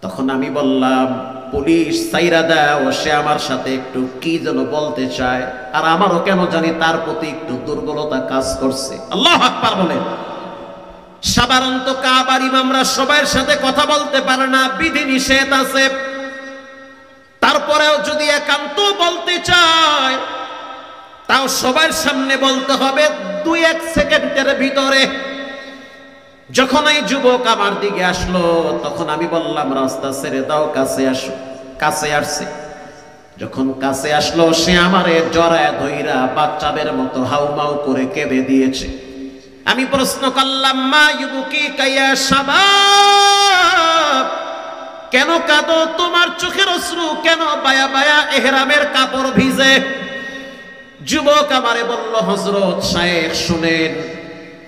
তখন আমি বললাম, পুলিশ সাইরা দাও, সে আমার সাথে একটু কি যেন বলতে চায়, আর আমারও কেন জানি তার প্রতি একটু দুর্বলতা কাজ করছে। আল্লাহু আকবার বলেন। সাধারণত কাবার ইমামরা সবার সাথে কথা বলতে পারে না, বিধি নিষেধ আছে। তারপরেও যদি একান্ত বলতে চায়, তাও সবার সামনে বলতে হবে 2-1 সেকেন্ডের ভিতরে। যখন এই যুবক আমার দিকে আসলো, তখন আমি বললাম রাস্তা ছেড়ে দাও, কাছে আসো। কাছে আসছে। যখন কাছে আসলো, সে আমারে জড়ায় ধইরা বাচ্চাদের মতো হাউমাউ করে কেঁদে দিয়েছে। আমি প্রশ্ন করলাম, মা ইউবুকি কাইয়া শাবাব, কেন কাঁদো? তোমার চোখের অশ্রু কেন বায়া বায়া ইহরামের কাপড় ভিজে? যুবক আমারে বলল, হযরত শায়েখ শুনেন,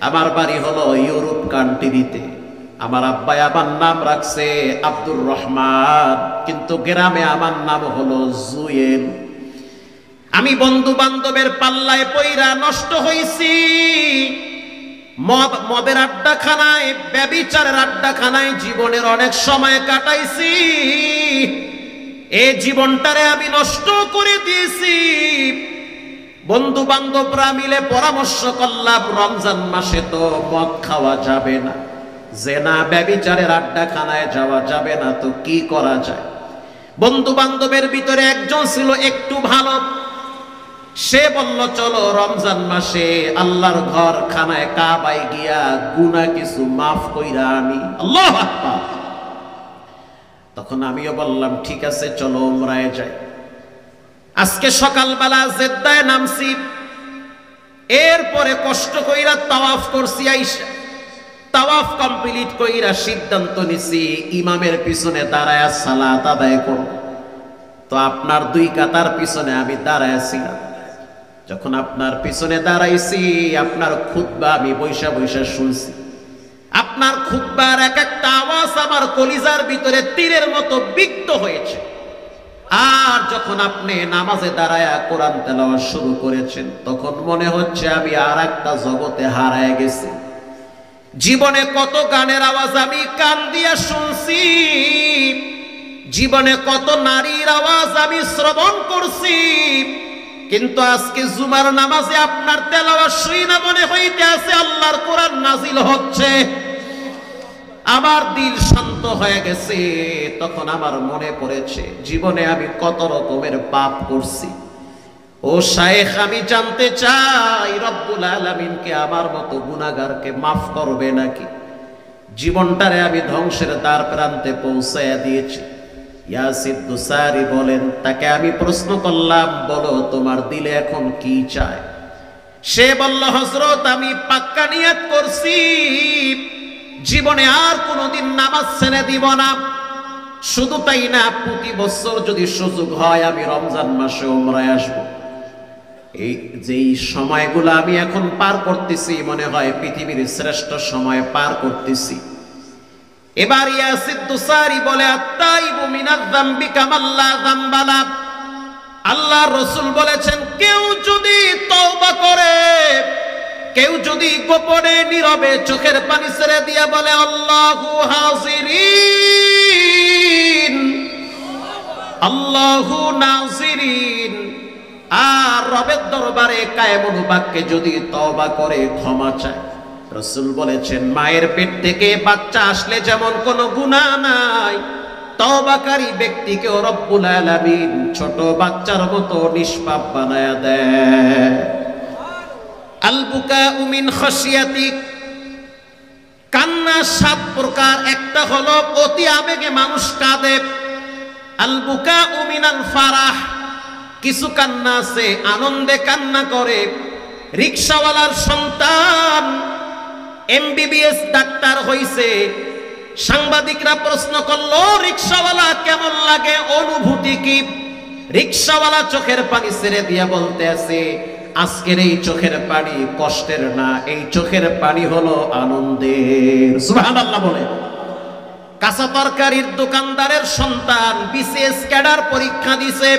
আমার বাড়ি হলো ইউরোপ কান্ট্রিতে। আমার আব্বা আমার নাম রাখছে আব্দুর রহমান, কিন্তু গ্রামে আমার নাম হলো জুয়েল। আমি বন্ধু বান্ধবের পাল্লায় পইরা নষ্ট হইছি। মদের আড্ডাখানায়, ব্যভিচারের আড্ডাখানায় জীবনের অনেক সময় কাটাইছি। এই জীবনটারে আমি নষ্ট করে দিয়েছি। বন্ধু বান্ধবরা মিলে পরামর্শ করলাম, রমজান মাসে তো মদ খাওয়া যাবে না, জেনা ব্যভিচারের আড্ডাখানায় যাওয়া যাবে না, তো কি করা যায়? বন্ধু বান্ধবের ভিতরে একজন ছিল একটু ভালো, সে বলল চলো রমজান মাসে আল্লাহর ঘর খানায় কাবায় গিয়া গুনাহ কিছু মাফ কইরা আনি। আল্লাহু আকবার। তখন আমিও বললাম ঠিক আছে, চলো উমরায় যাই। আজকে সকালবেলা জেদ্দায় নামছি, এরপরে কষ্ট কইরা তাওয়াফ করছি। আইসা তাওয়াফ কমপ্লিট কইরা সিদ্ধান্ত নিছি ইমামের পিছনে দাঁড়ায়া সালাত আদায় করব। তো আপনার 2 কাতার পিছনে আমি দাঁড়াইছিলাম। যখন আপনার পিছনে দাঁড়াইছি, আপনার খুতবা আমি বৈশা বৈশা শুনছি। আপনার খুতবার এক একটা আওয়াজ আমার কলিজার ভিতরে তীরের মতো বিদ্ধ হয়েছে। আর যখন আপনি নামাজে দাঁড়ায়া কোরআন তেলাওয়াত শুরু করেছেন, তখন মনে হচ্ছে আমি আর একটা জগতে হারায় গেছি। জীবনে কত গানের আওয়াজ আমি কান দিয়া শুনছি, জীবনে কত নারীর আওয়াজ আমি শ্রবণ করছি, কিন্তু আজকে জুমার নামাজে আপনার তেলাওয়াত শুইনা মনে হইতে আছে আল্লাহর কোরআন নাজিল হচ্ছে। আমার দিল শান্ত হয়ে গেছে। তখন আমার মনে পড়েছে জীবনে আমি কত রকমের পাপ করছি, ও শায়েখ, আমি জানতে চাই রব্বুল আলামিনকে আমার মতো গুনাহগারকে মাফ করবে নাকি? জীবনটারে আমি ধ্বংসের দ্বার প্রান্তে পৌঁছায়া দিয়েছি। ইয়াসির দুসারি বলেন, তাকে আমি প্রশ্ন করলাম, বলো তোমার দিলে এখন কি চায়? সে বলল, হযরত আমি পাক্কা নিয়ত করছি জীবনে আর কোনোদিন নামাজ ছেড়ে দিব না। শুধু তাই না, প্রতি বছর যদি সুযোগ হয় আমি রমজান মাসে উমরায় আসবো। এই যেই সময়গুলো আমি এখন পার করতেছি মনে হয় পৃথিবীর শ্রেষ্ঠ সময় পার করতেছি। এবার ইয়াসির দুসারি বলে, আত্তাইবু মিনাজ যামবি কামাল্লা যামবালা। আল্লাহর রাসূল বলেছেন, কেউ যদি তওবা করে, কেউ যদি গোপনে নীরবে চোখের পানি ছেড়ে দিয়া বলে আল্লাহু হাজিরিন আল্লাহু নাজিরিন, আর রবের দরবারে কায়েমুল বাক্যে যদি তওবা করে ক্ষমা চায়, রাসূল বলেছেন মায়ের পেট থেকে বাচ্চা আসলে যেমন কোনো গুনাহ নাই, তওবাকারী ব্যক্তিকে রব্বুল আলামিন ছোট বাচ্চার মতো নিষ্পাপ বানায়া দেয়। আল বুকাউ মিন খাশিয়াতিক, কান্না 7 প্রকার। একটা হলো অতি আবেগে মানুষ কাঁদে। আল বুকাউ মিনাল ফারাহ, কিছু কান্না আছে আনন্দে কান্না করে। রিকশাওয়ালার সন্তান এমবিবিএস ডাক্তার হইছে, সাংবাদিকরা প্রশ্ন করলো রিকশাওয়ালা কেমন লাগে, অনুভূতি কি? রিকশাওয়ালা চোখের পানি ছেড়ে দিয়া বলতে আছে, আজকের এই চোখের পানি কষ্টের না, এই চোখের পানি হলো আনন্দের। সুবহানাল্লাহ বলে। কাঁচা তরকারির দোকানদারের সন্তান বিসিএস ক্যাডার পরীক্ষা দিছে।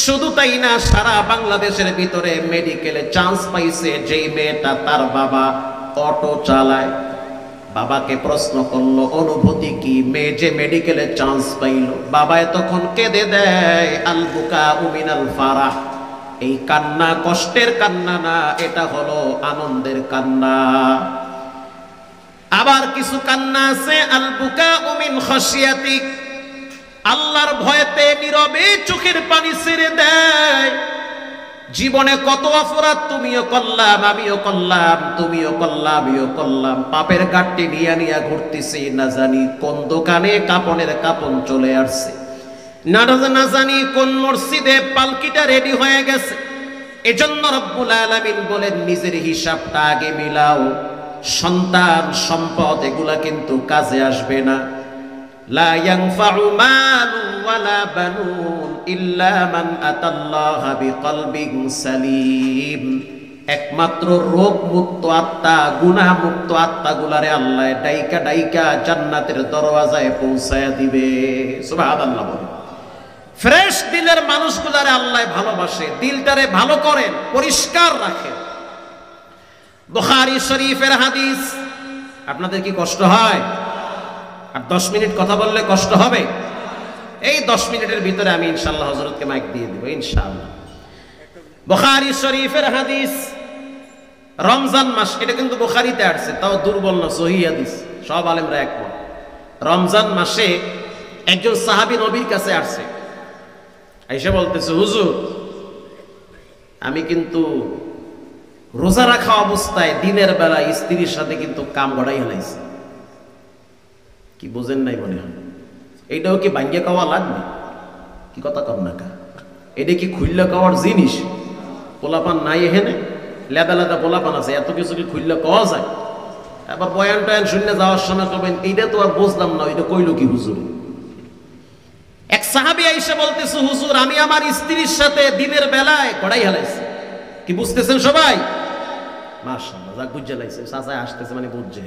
শুধু তাই না, সারা বাংলাদেশের ভিতরে মেডিকেলে চান্স পাইছে যেই মেয়েটা তার বাবা অটো চালায়। বাবাকে প্রশ্ন করলো অনুভূতি কি? মেয়ে যে মেডিকেলে চান্স পাইল, বাবায় তখন কেঁদে দেয়। আল বুকাউ মিনাল ফারাহ, এই কান্না কষ্টের কান্না না, এটা হলো আনন্দের কান্না। আবার কিছু কান্না আছে আল বুকাউ মিন খাশিয়াতিক, আল্লাহর ভয়তে নীরবে চোখের পানি ছেড়ে দেয়। জীবনে কত অপরাধ তুমিও করলাম, আমিও করলাম, তুমিও করলাম, আমিও করলাম, পাপের গাঁটটি নিয়া নিয়া ঘুরতেছি, না জানি কোন দোকানে কাপনের কাপন চলে আসছে, না জানি কোন মসজিদে পালকিটা রেডি হয়ে গেছে। এজন্য রব্বুল আলামিন বলেন নিজের হিসাবটা আগে মিলাও। সন্তান সম্পদ এগুলা কিন্তু কাজে আসবে না। লা ইয়ানফাউ মালু ওয়ালা বানুন ইল্লা মান আতাল্লাহা বিকলবিন সালিম, একমাত্র রোগ মুক্ত আত্মা, গুনাহ মুক্ত আত্মাগুলারে আল্লাহ ডাইকা ডাইকা জান্নাতের দরওয়াজায় পৌঁছায়া দিবে। সুবহানাল্লাহ বলে। ফ্রেশ দিলের মানুষগুলারে আল্লাহ ভালোবাসে, দিলটারে ভালো করেন, পরিষ্কার রাখেন। বুখারী শরীফের হাদিস। আপনাদের কি কষ্ট হয়? আর 10 মিনিট কথা বললে কষ্ট হবে? এই 10 মিনিটের ভিতরে আমি ইনশাআল্লাহ হযরতকে মাইক দিয়ে দেব ইনশাআল্লাহ। বুখারী শরীফের হাদিস, রমজান মাস, এটা কিন্তু বুখারীতে আসছে, তাও দুর্বল না, সহিহ হাদিস, সব আলেমরা একমত। রমজান মাসে একজন সাহাবী নবীর কাছে আসছে, আয়েশা বলতেছে, হুজুর আমি কিন্তু রোজা রাখা অবস্থায় দিনের বেলা স্ত্রীর সাথে কিন্তু কাম গড়াই হেলাইছি। কি বোঝেন নাই মনে হয়? এইটাও কি ভাঙ্গিয়া খাওয়া লাগবে? কি কথা কর না কা, এটা কি খুললে খাওয়ার জিনিস? পোলাপান নাই এখানে, লেদা লেদা পোলাপান আছে, এত কিছু কি খুললে খাওয়া যায়? আবার বয়ান টয়ান শুনলে যাওয়ার সময় করবেন এইটা তো আর বুঝলাম না, এটা কইলো কি হুজুর? এক সাহাবী আইসা বলতেছে, হুজুর আমি আমার স্ত্রীর সাথে দিনের বেলায় গড়াই হেলাইছি। কি বুঝতেছেন সবাই? মাশাআল্লাহ, যাক বুঝে লাইছে, চাচায় আসতেছে মানে বুঝছে।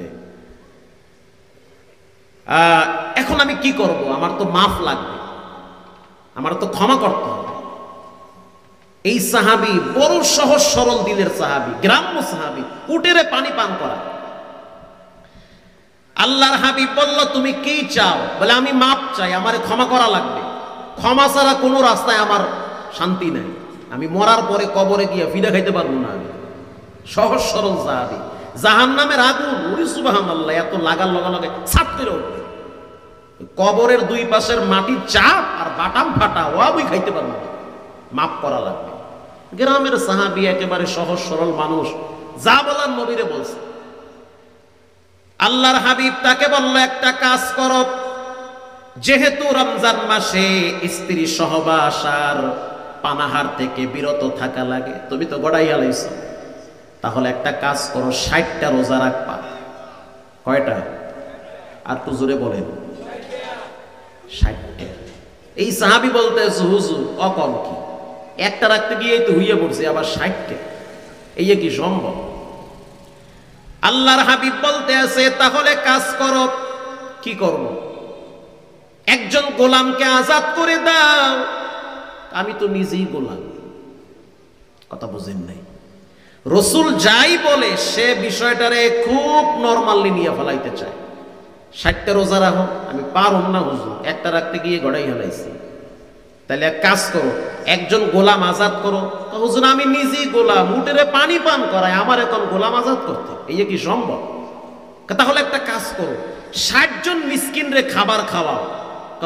এখন আমি কি করব? আমার তো মাফ লাগবে, আমার তো ক্ষমা করতে হবে। এই সাহাবী বড় সহজ সরল দিলের সাহাবী, গ্রাম্য সাহাবী, উটেরে পানি পান করা। আল্লাহর হাবিব বলল, তুমি কি চাও? বলে আমি মাফ চাই, আমারে ক্ষমা করা লাগবে। ক্ষমা ছাড়া কোনো রাস্তায় আমার শান্তি নাই, আমি মরার পরে কবরে গিয়ে ফিরে খাইতে পারবো না। আমি সহজ সরল সাহাবী। জাহান্নামের আগুন, ওরে সুবহানাল্লাহ, এত লাগার লগে লগে ছাড়তে উঠবে। কবরের দুই পাশের মাটির চাপ আর বাটাম ফাটা, ওয়াবই খাইতে পারবো না, মাফ করা লাগবে। গ্রামের সাহাবী, একেবারে সহজ সরল মানুষ, যা বলার নবীরে বলছে। আল্লাহর হাবিব তাকে বলল, একটা কাজ করো, যেহেতু রমজান মাসে স্ত্রী সহবাস আর পানাহার থেকে বিরত থাকা লাগে, তুমি তো গড়াইয়া লাইছো, তাহলে একটা কাজ করো, 60টা রোজা রাখবা। কয়টা? আর তো জোরে বলেন। 60টা। এই সাহাবী বলতেছে, হুজুর অকম কি, একটা রাখতে গিয়েই তো হইয়া পড়ছে, আবার 60টা, এই কি সম্ভব? আল্লাহর হাবিব বলতে আছে, তাহলে কাজ করো। কি করব? একজন গোলামকে আজাদ করে দাও। আমি তো নিজেই গোলাম। কথা বুঝেন নাই? রসুল যাই বলে সে বিষয়টারে খুব নরমালি নিয়ে ফেলাইতে চায়। 60টা রোজা রাখো। আমি পারুম না হুজুর, একটা রাখতে গিয়ে গড়াই হেলাইছি। তাহলে এক কাজ করো, একজন গোলাম আজাদ করো। হুজুর আমি নিজেই গোলাম, উটেরে পানি পান করায়, আমার এখন গোলাম আজাদ করতে, এই কি সম্ভব? তাহলে একটা কাজ করো, 60 জন মিসকিন রে খাবার খাওয়াও।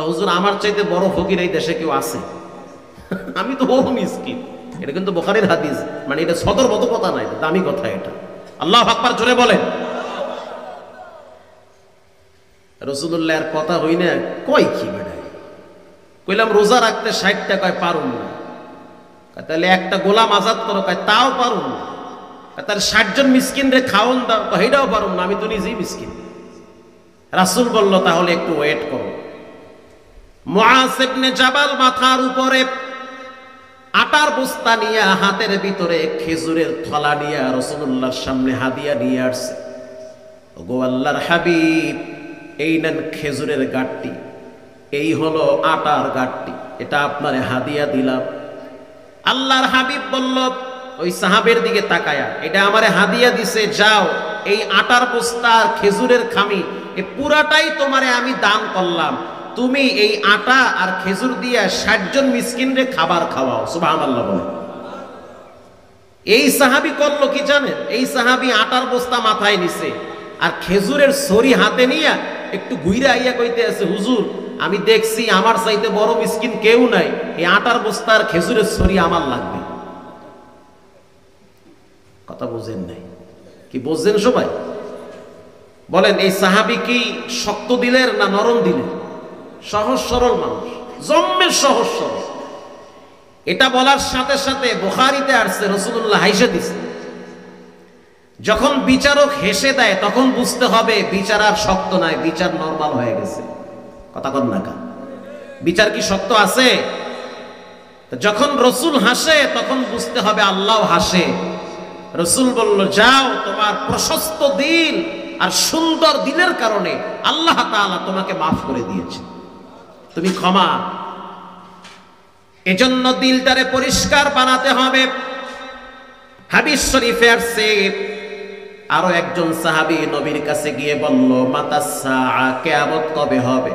হুজুর আমার চাইতে বড় ফকির এই দেশে কেউ আছে? আমি তো বড় মিসকিন। এটা কিন্তু বুখারীর হাদিস, মানে এটা সদরবদ্ধ কথা নাই, দামি কথা এটা। আল্লাহু আকবার জোরে বলেন। রাসূলুল্লাহর কথা হই না, কয় কি বেড়ায়? কইলাম রোজা রাখতে 60টা, কয় পারুম না। তাহলে একটা গোলাম আজাদ করো, কয় তাও পারুম না। তার 60 জন মিসকিন রে খাওন দাও, এইটাও পারুম না, আমি তো নিজেই মিসকিন। রাসূল বলল, তাহলে একটু ওয়েট করো। মুআজ ইবনে জাবাল মাথার উপরে আটার বস্তা নিয়ে, হাতের ভিতরে খেজুরের থলা নিয়ে রাসূলুল্লাহর সামনে হাদিয়া নিয়ে আসছে। ওগো আল্লাহর হাবিব, এই নেন খেজুরের গাঁটটি, এই হলো আটার গাঁটটি, এটা আপনারে হাদিয়া দিলাম। আল্লাহর হাবিব বলল ওই সাহাবের দিকে তাকায়া, এটা আমারে হাদিয়া দিছে, যাও এই আটার বস্তা আর খেজুরের খামি এই পুরাটাই তোমারে আমি দান করলাম, তুমি এই আটা আর খেজুর দিয়া 60 জন মিসকিনরে খাবার খাওয়াও। সুবহানাল্লাহ বলে। এই সাহাবী করলো কি জানেন? এই সাহাবী আটার বস্তা মাথায় নিছে আর খেজুরের ছড়ি হাতে নিয়ে একটু ঘুরে আইয়া কইতে আছে, হুজুর আমি দেখছি আমার চাইতে বড় মিসকিন কেউ নাই, এই আটার বস্তা আর খেজুরের ছড়ি আমার লাগবে। কথা বুঝেন নাই? কি বুঝছেন সবাই? বলেন এই সাহাবী কি শক্ত দিলের না নরম দিলের? সহজ সরল মানুষ, জম্মের সহজ সরল। এটা বলার সাথে সাথে বুখারীতে আসছে, রাসূলুল্লাহ হাইসা দিছে। যখন বিচারক হেসে দেয় তখন বুঝতে হবে বিচার আর শক্ত নাই, বিচার নরমাল হয়ে গেছে। কথা কন না কা? বিচার কি শক্ত আছে? যখন রসুল হাসে তখন বুঝতে হবে আল্লাহ হাসে। রসুল বলল, যাও তোমার প্রশস্ত দিল আর সুন্দর দিলের কারণে আল্লাহ তাআলা তোমাকে মাফ করে দিয়েছে, তুমি ক্ষমা। এজন্য দিলটারে পরিষ্কার বানাতে হবে। হাদিস শরীফে আসছে, আরো একজন সাহাবী নবীর কাছে গিয়ে বলল, মাতাসসা, কিয়ামত কবে হবে?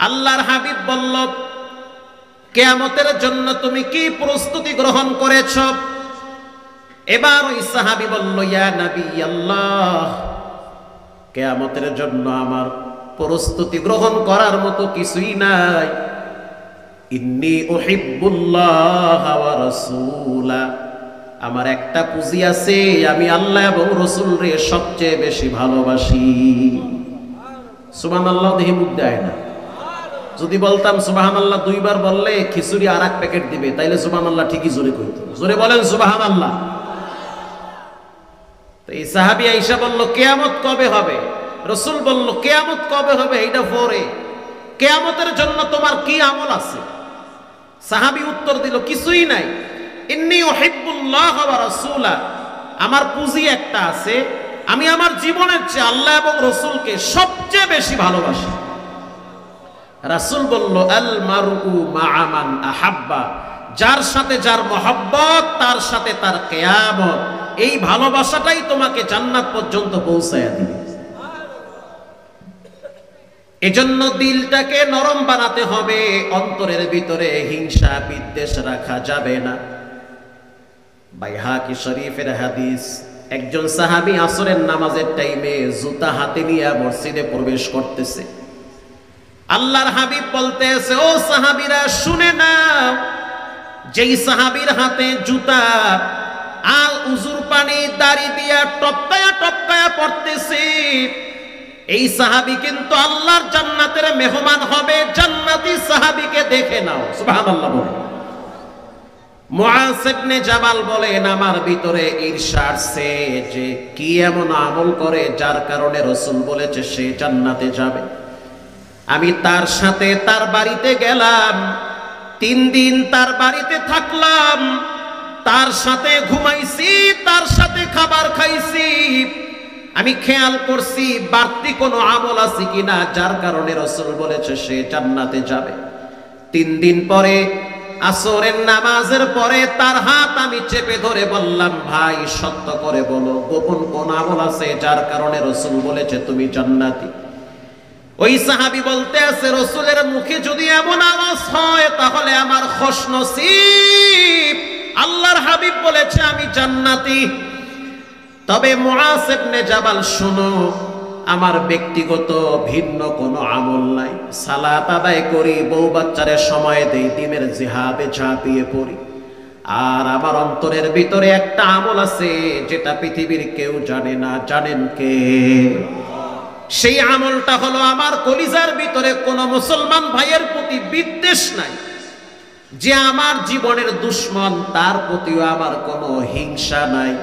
আল্লাহর হাবিব বলল, কিয়ামতের জন্য তুমি কি প্রস্তুতি গ্রহণ করেছ? এবার ওই সাহাবী বলল, ইয়া নবী আল্লাহ, কিয়ামতের জন্য আমার প্রস্তুতি গ্রহণ করার মতো কিছুই নাই। ইন্নী উহিব্বুল্লাহ ওয়া রাসূলা, আমার একটা পুঁজি আছে, আমি আল্লাহ এবং রসুলরে সবচেয়ে বেশি ভালোবাসি। সুবহানাল্লাহ দেহি মুখ দেয় না। যদি বলতাম সুবহানাল্লাহ 2 বার বললে খিচুড়ি আর এক প্যাকেট দিবে, তাইলে সুবহানাল্লাহ ঠিকই জোরে কইতো। জোরে বলেন সুবহানাল্লাহ। তো এই সাহাবী আয়েশা বলল, কিয়ামত কবে হবে? রসুল বলল, কিয়ামত কবে হবে এটা পরে, কিয়ামতের জন্য তোমার কি আমল আছে? সাহাবী উত্তর দিল, কিছুই নাই। ইন্নী উহিব্বুল্লাহ ওয়া রাসূলা, আমার পুঁজি একটা আছে, আমি আমার জীবনের চেয়ে আল্লাহ এবং রসুলকে সবচেয়ে বেশি ভালোবাসি। রাসূল বলল, আল মারউ মা'a মান আহাব্বা, যার সাথে যার মহব্বত তার সাথে তার কিয়ামত। এই ভালোবাসাটাই তোমাকে জান্নাত পর্যন্ত পৌঁছায়া দিবে। এজন্য দিলটাকে নরম বানাতে হবে, অন্তরের ভিতরে হিংসা বিদ্বেষ রাখা যাবে না। বাইহাকি শরীফের হাদিস, একজন সাহাবী আসরের নামাজের টাইমে জুতা হাতে নিয়ে মসজিদে প্রবেশ করতেছে। আল্লাহর হাবিব বলতেছে, ও সাহাবীরা শুনে নাও, যেই সাহাবীর হাতে জুতা আর উজুর পানি দাড়ি দিয়া টপকায়া টপকায়া পড়তেছে, এই সাহাবী কিন্তু আল্লাহর জান্নাতের মেহমান হবে। জান্নাতি সাহাবীকে দেখে নাও, সুবহানাল্লাহ বলে। মুআজ ইবনে জাবাল বলেন, আমার ভিতরে ঈর্ষা আসছে যে কি এমন আমল করে যার কারণে রাসূল বলেছে সে জান্নাতে যাবে। আমি তার সাথে তার বাড়িতে গেলাম, 3 দিন তার বাড়িতে থাকলাম, তার সাথে ঘুমাইছি, তার সাথে খাবার খাইছি। আমি খেয়াল করছি বাড়তি কোনো আমল আছে কিনা যার কারণে রাসূল বলেছে সে জান্নাতে যাবে। 3 দিন পরে আসরের নামাজের পরে তার হাত আমি চেপে ধরে বললাম, ভাই সত্য করে বলো, গোপন কোন আমল আছে যার কারণে রাসূল বলেছে তুমি জান্নাতি? ওই সাহাবী বলতে আছে, রাসূলের মুখে যদি এমন আওয়াজ হয় তাহলে আমার খুশনসিব, আল্লাহর হাবিব বলেছে আমি জান্নাতি। তবে মুআজ ইবনে জাবাল শোনো, আমার ব্যক্তিগত ভিন্ন কোনো আমল নাই। সালাত আদায় করি, বউ বাচ্চারে সময় দেই, দিনের জিহাদে ঝাঁপিয়ে পড়ি। আর আমার অন্তরের ভিতরে একটা আমল আছে যেটা পৃথিবীর কেউ জানে না। জানেন কে? সেই আমলটা হলো আমার কলিজার ভিতরে কোনো মুসলমান ভাইয়ের প্রতি বিদ্বেষ নাই। যে আমার জীবনের দুশ্মন তার প্রতিও আমার কোনো হিংসা নাই।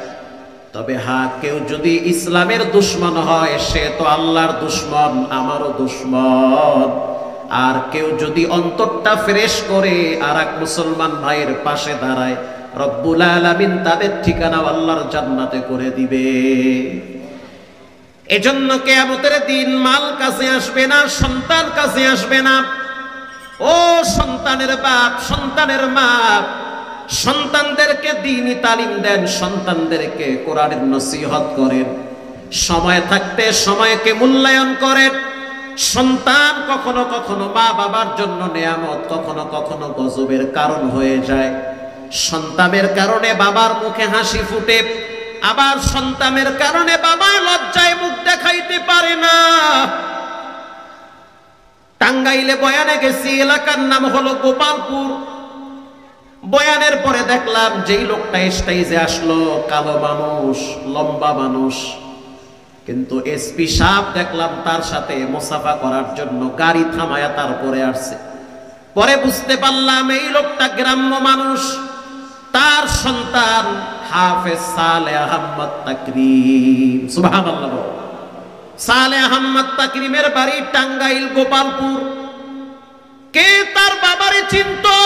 তবে হ্যাঁ, কেউ যদি ইসলামের দুশ্মন হয় সে তো আল্লাহর দুশ্মন, আমারও দুশ্মন। আর কেউ যদি অন্তরটা ফ্রেশ করে আর এক মুসলমান ভাইয়ের পাশে দাঁড়ায়, রব্বুল আলামিন তাদের ঠিকানা আল্লাহর জান্নাতে করে দিবে। এজন্য কিয়ামতের দিন মাল কাছে আসবে না, সন্তান কাছে আসবে না। ও সন্তানের বাপ, সন্তানের মা, সন্তানদেরকে দ্বীনি তালিম দেন, সন্তানদেরকে কোরআনের নসিহত করেন, সময় থাকতে সময়কে মূল্যায়ন করেন। সন্তান কখনো কখনো মা বাবার জন্য নেয়ামত, কখনো কখনো গজবের কারণ হয়ে যায়। সন্তানের কারণে বাবার মুখে হাসি ফুটে, আবার সন্তানের কারণে বাবা লজ্জায় মুখ দেখাইতে পারে না। টাঙ্গাইলে বয়ানে গেছি, এলাকার নাম হলো গোপালপুর। বয়ানের পরে দেখলাম যেই লোকটা স্টেজে আসলো, কালো মানুষ, লম্বা মানুষ, কিন্তু এসপি সাহেব দেখলাম তার সাথে মুসাফা করার জন্য গাড়ি থামায়া তারপরে আসছে। পরে বুঝতে পারলাম এই লোকটা গ্রাম্য মানুষ, তার সন্তান হাফেজ সালেহ আহমদ তাকরিম। সুবহানাল্লাহ। সালেহ আহমদ তাকরিমের বাড়ি টাঙ্গাইল গোপালপুর। কে তার বাবারে চিনতো?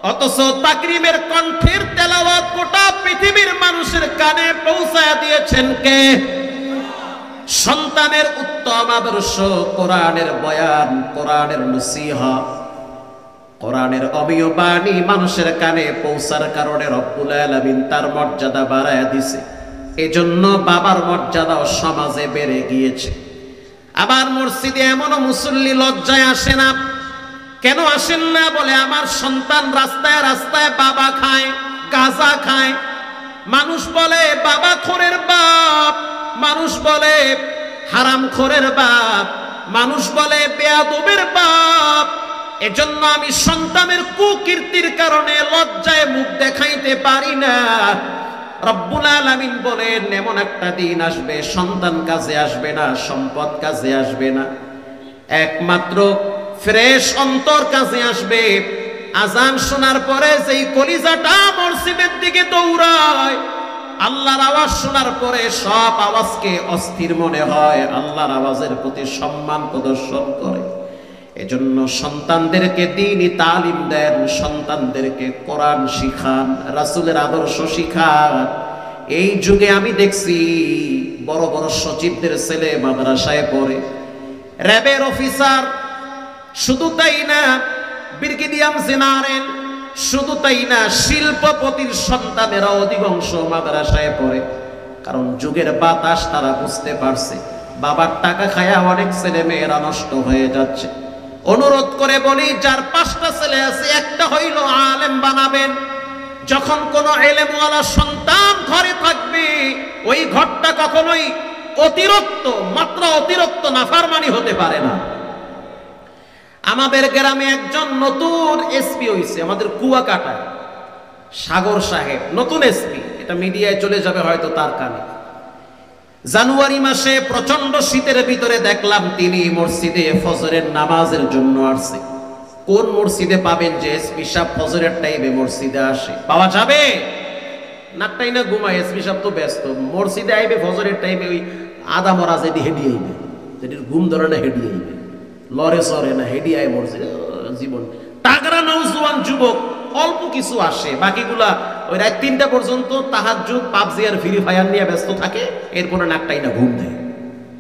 অথচ তাকরিমের কণ্ঠের তেলাওয়াত গোটা পৃথিবীর মানুষের কানে পৌঁছায় দিয়েছেন কে? সন্তানের উত্তম আদর্শ, কোরআনের বয়ান, কোরআনের নসিহত, কোরআনের অমীয় বাণী মানুষের কানে পৌঁছার কারণে রব্বুল আলামিন তার মর্যাদা বাড়ায় দিছে। এজন্য বাবার মর্যাদাও সমাজে বেড়ে গিয়েছে। আবার মসজিদে এমনও মুসল্লি লজ্জায় আসে না। কেন আসেন না? বলে আমার সন্তান রাস্তায় রাস্তায় বাবা খায়, গাঁজা খায়। মানুষ বলে বাবা খোরের বাপ, মানুষ বলে হারাম খোরের বাপ, মানুষ বলে বেয়াদবের বাপ। এজন্য আমি সন্তানের কুকীর্তির কারণে লজ্জায় মুখ দেখাইতে পারি না। রব্বুল আলামিন বলেন এমন একটা দিন আসবে সন্তান কাজে আসবে না, সম্পদ কাজে আসবে না, একমাত্র ফ্রেশ অন্তর কাজে আসবে। আজান শোনার পরে যেই কলিজাটা মসজিদের দিকে দৌড়ায়, আল্লাহর আওয়াজ শোনার পরে সব আওয়াজকে অস্থির মনে হয়, আল্লাহর আওয়াজের প্রতি সম্মান প্রদর্শন করে। এজন্য সন্তানদেরকে দ্বীনি তালিম দেন, সন্তানদেরকে কোরআন শিখান, রাসূলের আদর্শ শিখান। এই যুগে আমি দেখছি বড় বড় সচিবদের ছেলে মাদ্রাসায় পড়ে, র্যাবের অফিসার, শুধু তাই না ব্রিগেডিয়ার জেনারেল, শুধু তাই না শিল্পপতির সন্তানেরা অধিকাংশ মাদ্রাসায় পড়ে। কারণ যুগের বাতাস তারা বুঝতে পারছে, বাবার টাকা খায়া অনেক ছেলে মেয়েরা নষ্ট হয়ে যাচ্ছে। অনুরোধ করে বলি, যার 5টা ছেলে আছে একটা হইল আলেম বানাবেন। যখন কোনো এলেমওয়ালা সন্তান ঘরে থাকবে, ওই ঘরটা কখনোই অতিরিক্ত, মাত্র অতিরিক্ত নাফরমানি হতে পারে না। আমাদের গ্রামে একজন নতুন এসপি হইছে, আমাদের কুয়াকাটা সাগর সাহেব নতুন এসপি, এটা মিডিয়ায় চলে যাবে হয়তো তার কানে। জানুয়ারি মাসে প্রচন্ড শীতের ভিতরে দেখলাম তিনি মসজিদে ফজরের নামাজের জন্য আসছে। কোন মসজিদে পাবেন যে এসপি সাহেব ফজরের টাইমে মসজিদে আসে? পাওয়া যাবে? নাকটাই না ঘুমায়, এসপি সাহেব তো ব্যস্ত, মসজিদে আইবে ফজরের টাইমে, ওই আদা মরা যেটি হেডি আইবে, যেটির ঘুম ধরে না হেডি আইবে, লরে সরে না হেডি আই মসজিদে। জীবন টাগরা নওজোয়ান যুবক অল্প কিছু আসে, বাকিগুলা ওই রাত 3টা পর্যন্ত তাহাজ্জুদ পাবজি আর ফ্রি ফায়ার নিয়ে ব্যস্ত থাকে, এরপরে নাকটাই না ঘুম দেয়।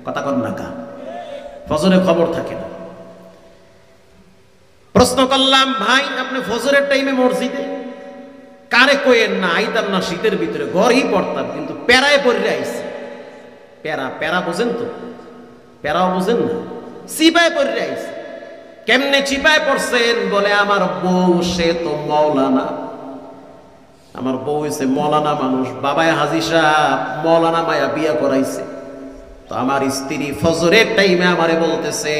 কথা কর না কা, ফজরে খবর থাকে না। প্রশ্ন করলাম, ভাই আপনি ফজরের টাইমে মসজিদে? কারে কইেন না, আইতাম না শীতের ভিতরে, ঘরেই পড়তাম, কিন্তু প্যারায় পড়লে আইছি। প্যারা প্যারা বোঝেন তো? প্যারাও বোঝেন না, চিপায় পড়লে আইছি। কেমনে চিপায় পড়ছেন? বলে আমার বউ সে তো মৌলানা, আমার বউ হইছে মৌলানা মানুষ, বাবায় হাজী সাহেব মৌলানা মায়া বিয়া করাইছে। তো আমার স্ত্রী ফজরের টাইমে আমারে বলতেছে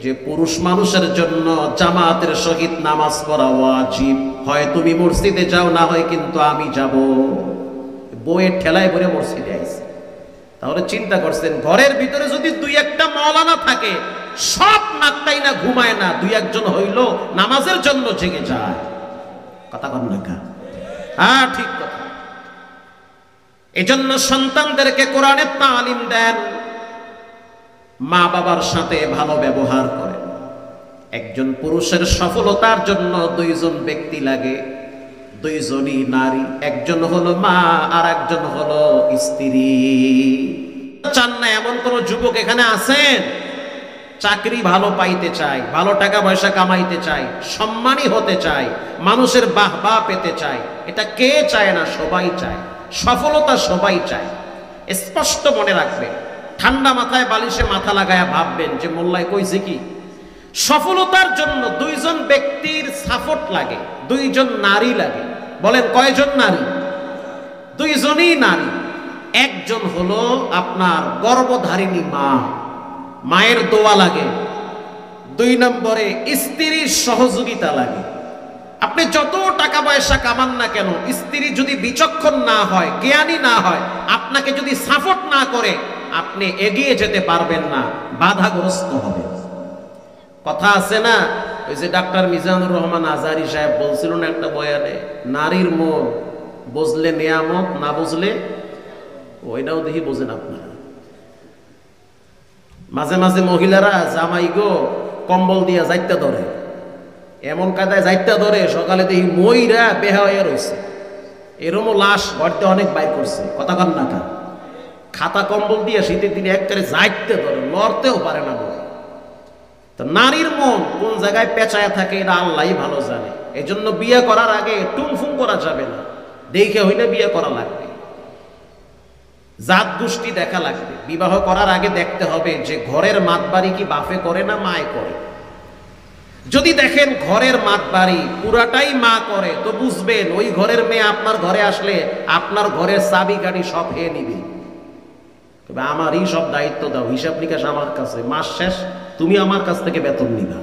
যে পুরুষ মানুষের জন্য জামাতের সহিত নামাজ পড়া ওয়াজিব, হয় তুমি মসজিদে যাও, না হয় কিন্তু আমি যাব। বউয়ের ঠেলায় পড়ে মসজিদে আইছে। তাহলে চিন্তা করছেন, ঘরের ভিতরে যদি 2-1টা মৌলানা থাকে, সব নাকটাই না ঘুমায় না, 2-1জন হইল নামাজের জন্য জেগে যায়। কথা কন না কা? হ্যাঁ ঠিক কথা। এজন্য সন্তানদেরকে কোরআনের তালিম দেন, মা বাবার সাথে ভালো ব্যবহার করেন। একজন পুরুষের সফলতার জন্য 2জন ব্যক্তি লাগে, 2জনই নারী, একজন হলো মা আর একজন হলো স্ত্রী। চান না এমন কোন যুবক এখানে আছেন চাকরি ভালো পাইতে চায়, ভালো টাকা পয়সা কামাইতে চায়, সম্মানী হতে চায়, মানুষের বাহবা পেতে চায়? এটা কে চায় না? সবাই চায়। সফলতা সবাই চায়। স্পষ্ট মনে রাখবেন, ঠান্ডা মাথায় বালিশে মাথা লাগায়া ভাববেন যে মোল্লায় কইছে কি, সফলতার জন্য 2জন ব্যক্তির সাপোর্ট লাগে, 2জন নারী লাগে। বলেন কয়জন নারী? 2জনই নারী। একজন হলো আপনার গর্ভধারিণী মা, মায়ের দোয়া লাগে। 2 নম্বরে স্ত্রীর সহযোগিতা লাগে। আপনি যত টাকা পয়সা কামান না কেন, স্ত্রী যদি বিচক্ষণ না হয়, জ্ঞানী না হয়, আপনাকে যদি সাপোর্ট না করে, আপনি এগিয়ে যেতে পারবেন না, বাধাগ্রস্ত হবে। কথা আছে না, ওই যে ডাক্তার মিজানুর রহমান আজহারি সাহেব বলছিল না একটা বয়ানে, নারীর মন বুঝলে নিয়ামত, না বুঝলে, ওইটাও দেখি বোঝেন আপনারা। মাঝে মাঝে মহিলারা জামাই গো কম্বল দিয়া যাইতে ধরে, এমন কাদায় যাইতে ধরে, সকালে দেখি মইরা বেহা হয়ে রয়েছে। এরমও লাশ ঘরতে অনেক বাইর করছে। কথা কন না কা? খাতা কম্বল দিয়ে শীতের দিনে একবারে যাইতে ধরে, লড়তেও পারে না বলে। তো নারীর মন কোন জায়গায় পেঁচায় থাকে এটা আল্লাহই ভালো জানে। এজন্য বিয়ে করার আগে টুমফুম করা যাবে না, দেখে হইলে বিয়ে করা লাগবে, জাত গোষ্ঠী দেখা লাগবে। বিবাহ করার আগে দেখতে হবে যে ঘরের মাতবাড়ি কি বাপে করে না মায় করে। যদি দেখেন ঘরের মাতবাড়ি পুরাটাই মা করে, তো বুঝবেন ওই ঘরের মেয়ে আপনার ঘরে আসলে আপনার ঘরের চাবি গাড়ি সব খেয়ে নিবে। তবে আমারই সব দায়িত্ব দাও, হিসাব নিকাশ আমার কাছে, মাস শেষ তুমি আমার কাছ থেকে বেতন নিবা।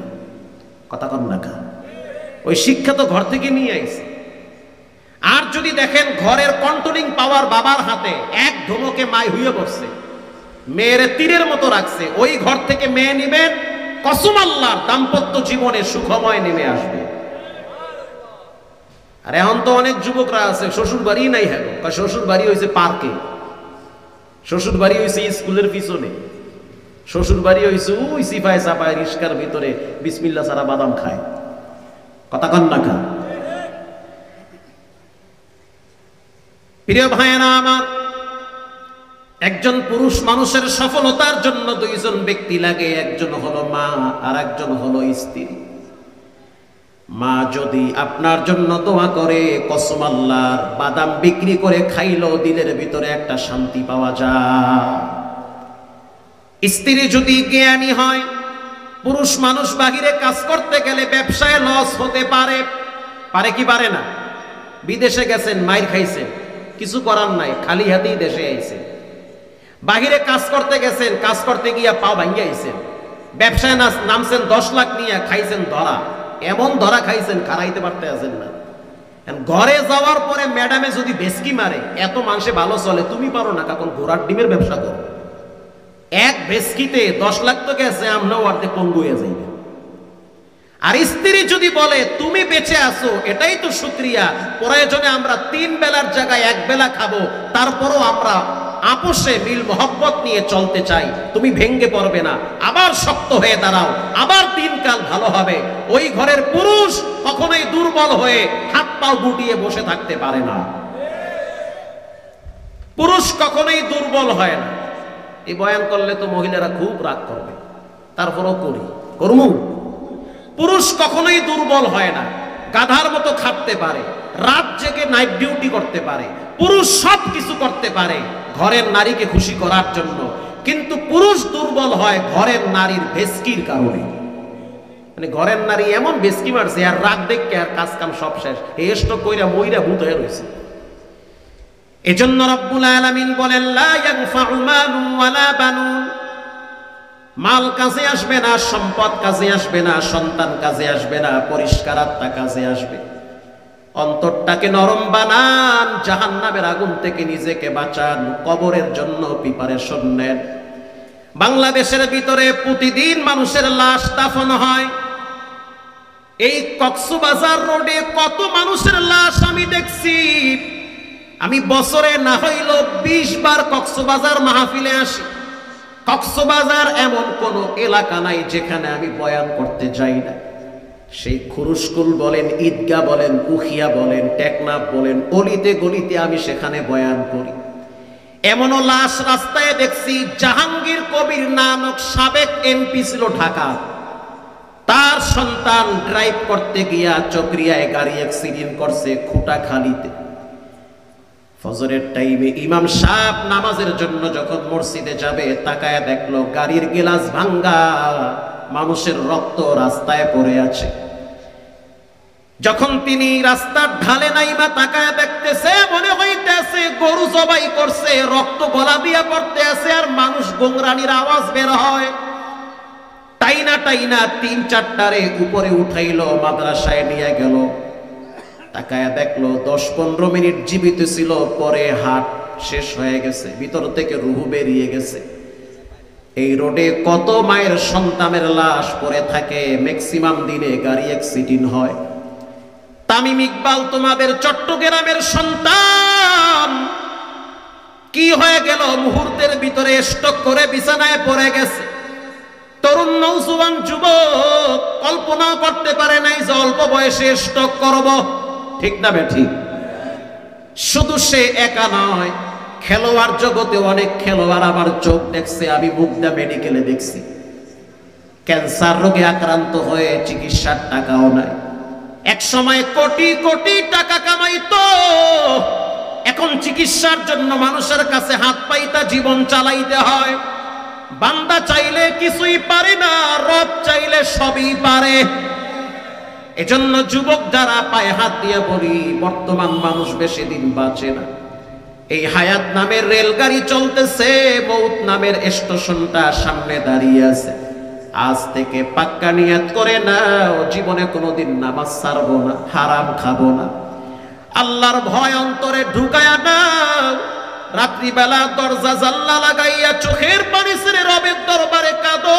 কথা কন না কা? ওই শিক্ষা তো ঘর থেকে নিয়ে আইছে। আর যদি দেখেন ঘরের কন্ট্রোলিং পাওয়ার বাবার হাতে, এক ধমকে মাই হইয়ে পড়ছে, মেয়েরে তীরের মতো রাখছে, ওই ঘর থেকে মেয়ে নিবেন, কসম আল্লাহর দাম্পত্য জীবনে সুখময় নেমে আসবে। আর এখন তো অনেক যুবকরা আছে শ্বশুর বাড়ি নাই, হ্যাঁ শ্বশুর বাড়ি হয়েছে পার্কে, শ্বশুর বাড়ি হয়েছে স্কুলের পিছনে, শ্বশুর বাড়ি হয়েছে ওই সিপাই চাপায় রিস্কার ভিতরে বিসমিল্লাহ ছাড়া বাদাম খায়। কথা কন না খা? প্রিয় ভাইয়েরা আমার, একজন পুরুষ মানুষের সফলতার জন্য 2জন ব্যক্তি লাগে, একজন হলো মা আর একজন হলো স্ত্রী। মা যদি আপনার জন্য দোয়া করে, কসম আল্লাহর, বাদাম বিক্রি করে খাইলেও দিলের ভিতরে একটা শান্তি পাওয়া যায়। স্ত্রী যদি জ্ঞানী হয়, পুরুষ মানুষ বাহিরে কাজ করতে গেলে ব্যবসায় লস হতে পারে, পারে কি পারে না? বিদেশে গেছেন, মাইর খাইছেন, কিছু করার নাই, খালি হাতেই দেশে আইছেন। বাহিরে কাজ করতে গেছেন, কাজ করতে গিয়া পাও ভাঙ্গি আইছেন, ব্যবসায় নামছেন 10 লাখ নিয়ে, খাইছেন ধরা, এমন ধরা খাইছেন খারাইতে পারতে আছেন না। ঘরে যাওয়ার পরে ম্যাডামে যদি বেসকি মারে, এত মানুষে ভালো চলে, তুমি পারো না, কারণ ঘোড়ার ডিমের ব্যবসা করো। এক বেসকিতে 10 লাখ তো গেছে, আমরাও অর্ধেক পঙ্গু হয়ে যাইবে। আর স্ত্রী যদি বলে তুমি বেঁচে আছো, এটাই তো শুকরিয়া, প্রয়োজনে আমরা 3 বেলার জায়গায় 1 বেলা খাবো, তারপরও আমরা আপোষে মিল মোহব্বত নিয়ে চলতে চাই, তুমি ভেঙ্গে পড়বে না, আবার শক্ত হয়ে দাঁড়াও, আবার দিনকাল ভালো হবে। ওই ঘরের পুরুষ কখনোই দুর্বল হয়ে হাত পাও গুটিয়ে বসে থাকতে পারে না। পুরুষ কখনোই দুর্বল হয় না। এই বয়ান করলে তো মহিলারা খুব রাগ করবে, তারপরও করমু। পুরুষ কখনোই দুর্বল হয় না, গাধার মতো খাটতে পারে, রাত জেগে নাইট ডিউটি করতে পারে, পুরুষ সব কিছু করতে পারে ঘরের নারীকে খুশি করার জন্য, কিন্তু পুরুষ দুর্বল হয় ঘরের নারীর ভেস্কির কারণে। মানে ঘরের নারী এমন ভেস্কি মারছে, আর রাত দেখে আর কাজ কাম সব শেষ, এষ্ট কইরা মইরা ভূত হয়ে রয়েছে। এজন্য রব্বুল আলামিন বলেন, লা ইয়ানফাউ মালুন ওয়ালা বানুন, মাল কাজে আসবে না, সম্পদ কাজে আসবে না, সন্তান কাজে আসবে না, পরিষ্কার আত্মা কাজে আসবে। অন্তরটাকে নরম বানান, জাহান্নামের আগুন থেকে নিজেকে বাঁচান, কবরের জন্য প্রিপারেশন নেন। বাংলাদেশের ভিতরে প্রতিদিন মানুষের লাশ দাফন হয়। এই কক্সবাজার রোডে কত মানুষের লাশ আমি দেখছি। আমি বছরে না হইল 20 বার কক্সবাজার মাহফিলে আসি। কক্সবাজার এমন কোন এলাকা নাই যেখানে আমি বয়ান করতে যাই না। সেই খুরুশকুল বলেন, ঈদগাহ বলেন, উখিয়া বলেন, টেকনাফ বলেন, অলিতে গলিতে আমি সেখানে বয়ান করি। এমনও লাশ রাস্তায় দেখছি, জাহাঙ্গীর কবির নানক সাবেক এমপি ছিল ঢাকা, তার সন্তান ড্রাইভ করতে গিয়া চকরিয়ায় গাড়ি অ্যাক্সিডেন্ট করছে খুঁটাখালীতে। ফজরের টাইমে ইমাম সাহেব নামাজের জন্য যখন মসজিদে যাবে, তাকায় দেখলো গাড়ির গ্লাস ভাঙ্গা, মানুষের রক্ত রাস্তায় পড়ে আছে। যখন তিনি রাস্তার ঢালে নাইমা তাকায় দেখতেছে, মনে হইতেছে গরু জবাই করছে, রক্ত গলা দিয়া পড়তে আছে, আর মানুষ গোংরানির আওয়াজ বের হয়। টাইনা টাইনা 3-4টারে উপরে উঠাইলো, মাদ্রাসায় নিয়ে গেল। তাকায় দেখলো 10-15 মিনিট জীবিত ছিল, পরে হার্ট শেষ হয়ে গেছে, ভিতর থেকে রুহু বেরিয়ে গেছে। এই রোডে কত মায়ের সন্তানের লাশ পড়ে থাকে, ম্যাক্সিমাম দিনে গাড়ি অ্যাক্সিডেন্ট হয়। তামিম ইকবাল তোমাদের চট্টগ্রামের সন্তান, কি হয়ে গেল? মুহূর্তের ভিতরে স্ট্রোক করে বিছানায় পড়ে গেছে। তরুণ নওজোয়ান যুবক কল্পনা করতে পারে নাই যে অল্প বয়সে স্ট্রোক করব, ঠিক না বেঠিক? শুধু সে একা নয়, খেলোয়াড় জগতে অনেক খেলোয়াড় আমার চোখ দেখছে, আমি মুগদা মেডিকেলে দেখছি, ক্যান্সার রোগে আক্রান্ত হয়ে চিকিৎসার টাকাও নাই। এক সময় কোটি কোটি টাকা কামাইতো, এখন চিকিৎসার জন্য মানুষের কাছে হাত পাইতা জীবন চালাইতে হয়। বান্দা চাইলে কিছুই পারে না, রব চাইলে সবই পারে। এজন্য যুবক যারা পায়ে হাত দিয়ে বলি, বর্তমান মানুষ বেশি দিন বাঁচে না। এই হায়াত নামের রেলগাড়ি চলতেছে, মৌত নামের স্টেশনটা সামনে দাঁড়িয়ে আছে। আজ থেকে পাক্কা নিয়ত করে নাও, জীবনে কোনোদিন নামাজ ছাড়বো না, হারাম খাবো না, আল্লাহর ভয় অন্তরে ঢুকায়া নাও। রাত্রিবেলা দরজা জানলা লাগাইয়া চোখের পানি ছেড়ে রবের দরবারে কাঁদো।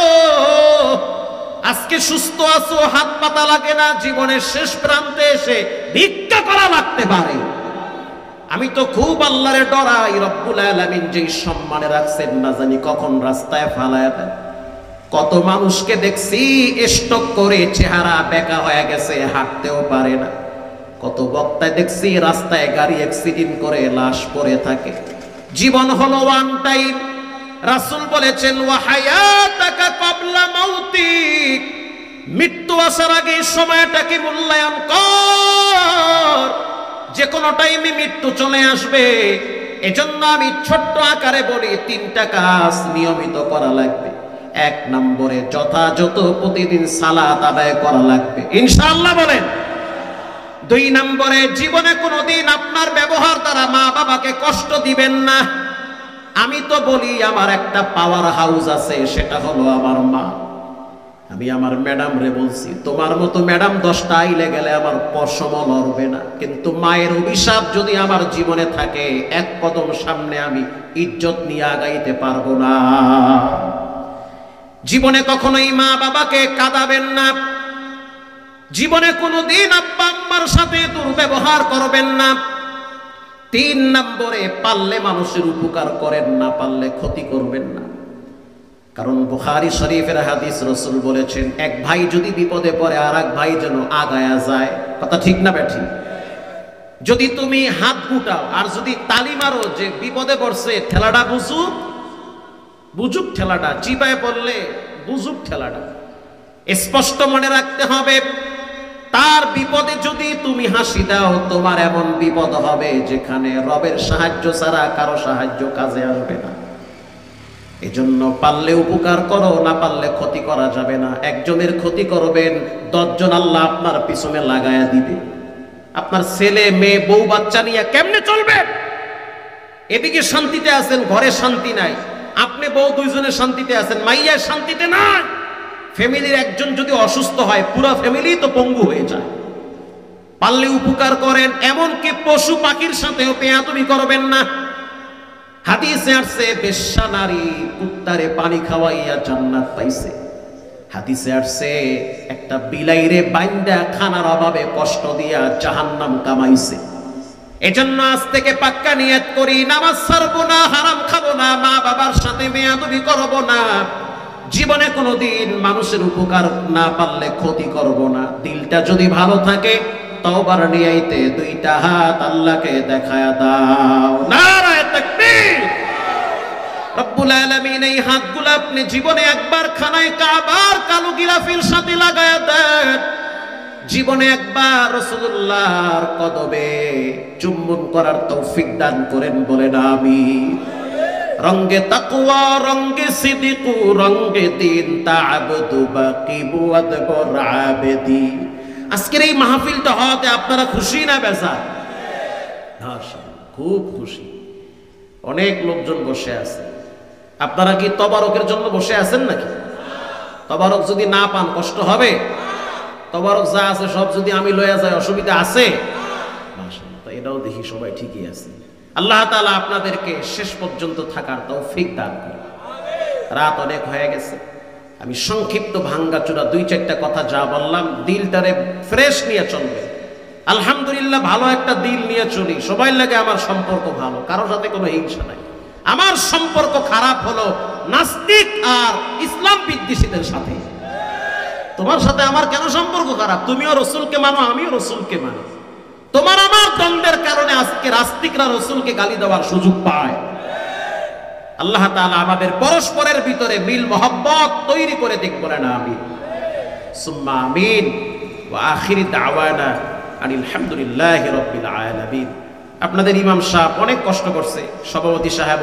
আজকে সুস্থ আছো, হাত পাতা লাগে না, জীবনের শেষ প্রান্তে এসে ভিক্ষা করা লাগতে পারে। আমি তো খুব আল্লাহরে ডরাই, রব্বুল আলামিন যেই সম্মানে রাখছেন না জানি কখন রাস্তায় ফালায়া দেন। কত মানুষকে দেখছি স্ট্রোক করে চেহারা বেঁকা হয়ে গেছে, হাঁটতেও পারে না। কত বক্তা দেখছি রাস্তায় গাড়ি অ্যাক্সিডেন্ট করে লাশ পড়ে থাকে। জীবন হলো ওয়ান টাইম। রাসূল বলেছেন, ওয়া হায়াতাকা ক্বাবলা মাউতিক, মৃত্যু আসার আগে সময়টাকে মূল্যায়ন কর, যে কোনো টাইমে মৃত্যু চলে আসবে। এজন্য আমি ছোট্ট আকারে বলি, 3টা কাজ নিয়মিত করা লাগবে। 1 নম্বরে যথাযথ প্রতিদিন সালাত আদায় করা লাগবে, ইনশাআল্লাহ বলেন। 2 নম্বরে জীবনে কোনোদিন আপনার ব্যবহার দ্বারা মা বাবাকে কষ্ট দিবেন না। আমি তো বলি আমার একটা পাওয়ার হাউস আছে, সেটা হলো আমার মা। আমি আমার ম্যাডাম রে বলছি, তোমার মতো ম্যাডাম 10টা আইলে গেলে আমার পশম লড়বে না, কিন্তু মায়ের অভিশাপ যদি আমার জীবনে থাকে, এক কদম সামনে আমি ইজ্জত নিয়ে আগাইতে পারবো না। জীবনে কখনোই মা বাবাকে কাঁদাবেন না, জীবনে কোনোদিন আব্বা আম্মার সাথে দুর্ব্যবহার করবেন না। 3 নম্বরে, পারলে মানুষের উপকার করেন, না পারলে ক্ষতি করবেন না। কারণ বুখারী শরীফের হাদিস, রাসূল বলেছেন, এক ভাই যদি বিপদে পড়ে আর এক ভাই যেন আগায়া যায়। কথা ঠিক না বেঠি? যদি তুমি হাত গুটাও আর যদি তালি মারো যে বিপদে পড়ছে, ঠেলাটা বুঝুক ঠেলাটা, চিপায় পড়লে বুঝুক ঠেলাটা। স্পষ্ট মনে রাখতে হবে, তার বিপদে যদি তুমি হাসি দাও, তোমার এমন বিপদ হবে যেখানে রবের সাহায্য ছাড়া কারো সাহায্য কাজে আসবে না। এজন্য পারলে উপকার করো, না পারলে ক্ষতি করা যাবে না। একজনের ক্ষতি করবেন, 10 জন আল্লাহ আপনার পিছনে লাগায়া দিবে। আপনার ছেলে মেয়ে বউ বাচ্চা নিয়ে কেমনে চলবেন? এদিকে শান্তিতে আছেন, ঘরে শান্তি নাই, আপনি বউ 2 জনের শান্তিতে আছেন, মাইয়া শান্তিতে নাই। ফ্যামিলির একজন যদি অসুস্থ হয়, পুরো ফ্যামিলি তো পঙ্গু হয়ে যায়। পারলে উপকার করেন, এমনকি পশু পাখির সাথেও বেয়াদবি করবেন না। হাদিসে আসছে, বেশ্যা নারী কুত্তারে পানি খাওয়াইয়া জান্নাত পাইছে। হাদিসে আসছে, একটা বিলাইরে বাইন্দা খানার অভাবে কষ্ট দিয়া জাহান্নাম কামাইছে। এজন্য আজ থেকে পাক্কা নিয়ত করি, নামাজ ছাড়বো না, হারাম খাবো না, মা বাবার সাথে বেয়াদবি করবো না, জীবনে কোনোদিন মানুষের উপকার না পারলে ক্ষতি করব না। দিলটা যদি ভালো থাকে, তওবার নিয়াইতে 2টা হাত আল্লাহকে দেখায়া দাও। নারায়ে তাকবীর। রব্বুল আলামিন এই হাতগুলো আপনি জীবনে একবার খানায় কাবার কালো গিলাফের সাথে লাগায়া দেন। জীবনে একবার রাসূলুল্লাহর কদমে চুম্বন করার তৌফিক দান করেন, বলেন আমিন। রঙ্গে তাকওয়া, রঙ্গে সিদিকু, রঙ্গে দিন, তা'আবদু বাকিবু আদবর আবেদি। আজকের এই মাহফিলটা হতে আপনারা খুশি না বেজার? খুব খুশি। অনেক লোকজন বসে আছে। আপনারা কি তবারকের জন্য বসে আছেন নাকি? তবারক যদি না পান কষ্ট হবে? তবারক যা আছে সব যদি আমি লয়ে যাই, অসুবিধা আছে? মাশাআল্লাহ, এটাও দেখি সবাই ঠিকই আছে। আল্লাহ তাআলা আপনাদেরকে শেষ পর্যন্ত থাকার তৌফিক দান করুন। রাত অনেক হয়ে গেছে, আমি সংক্ষিপ্ত ভাঙ্গাচোরা 2-4টা কথা যা বললাম, দিলটারে ফ্রেশ নিয়ে চলবে। আলহামদুলিল্লাহ, ভালো একটা দিল নিয়ে চলি, সবাই লাগে আমার সম্পর্ক ভালো, কারোর সাথে কোনো হিংসা নাই। আমার সম্পর্ক খারাপ হলো নাস্তিক আর ইসলাম বিদ্বেষীদের সাথে। তোমার সাথে আমার কেন সম্পর্ক খারাপ? তুমিও রাসূলকে মানো, আমিও রাসূলকে মানি। তোমার আমার দ্বন্দ্বের কারণে আজকে নাস্তিকরা রাসূলকে গালি দেওয়ার সুযোগ পায়। আল্লাহ তাআলা আমাদের পরস্পরের ভিতরে মিল মহব্বত তৈরি করে দিক, বলেন আমিন সুম্মা আমিন। ওয়া আখির দাওয়ানা আনিল হামদুলিল্লাহি রাব্বিল আলামিন। আপনাদের ইমাম সাহেব অনেক কষ্ট করছে, সভাপতি সাহেব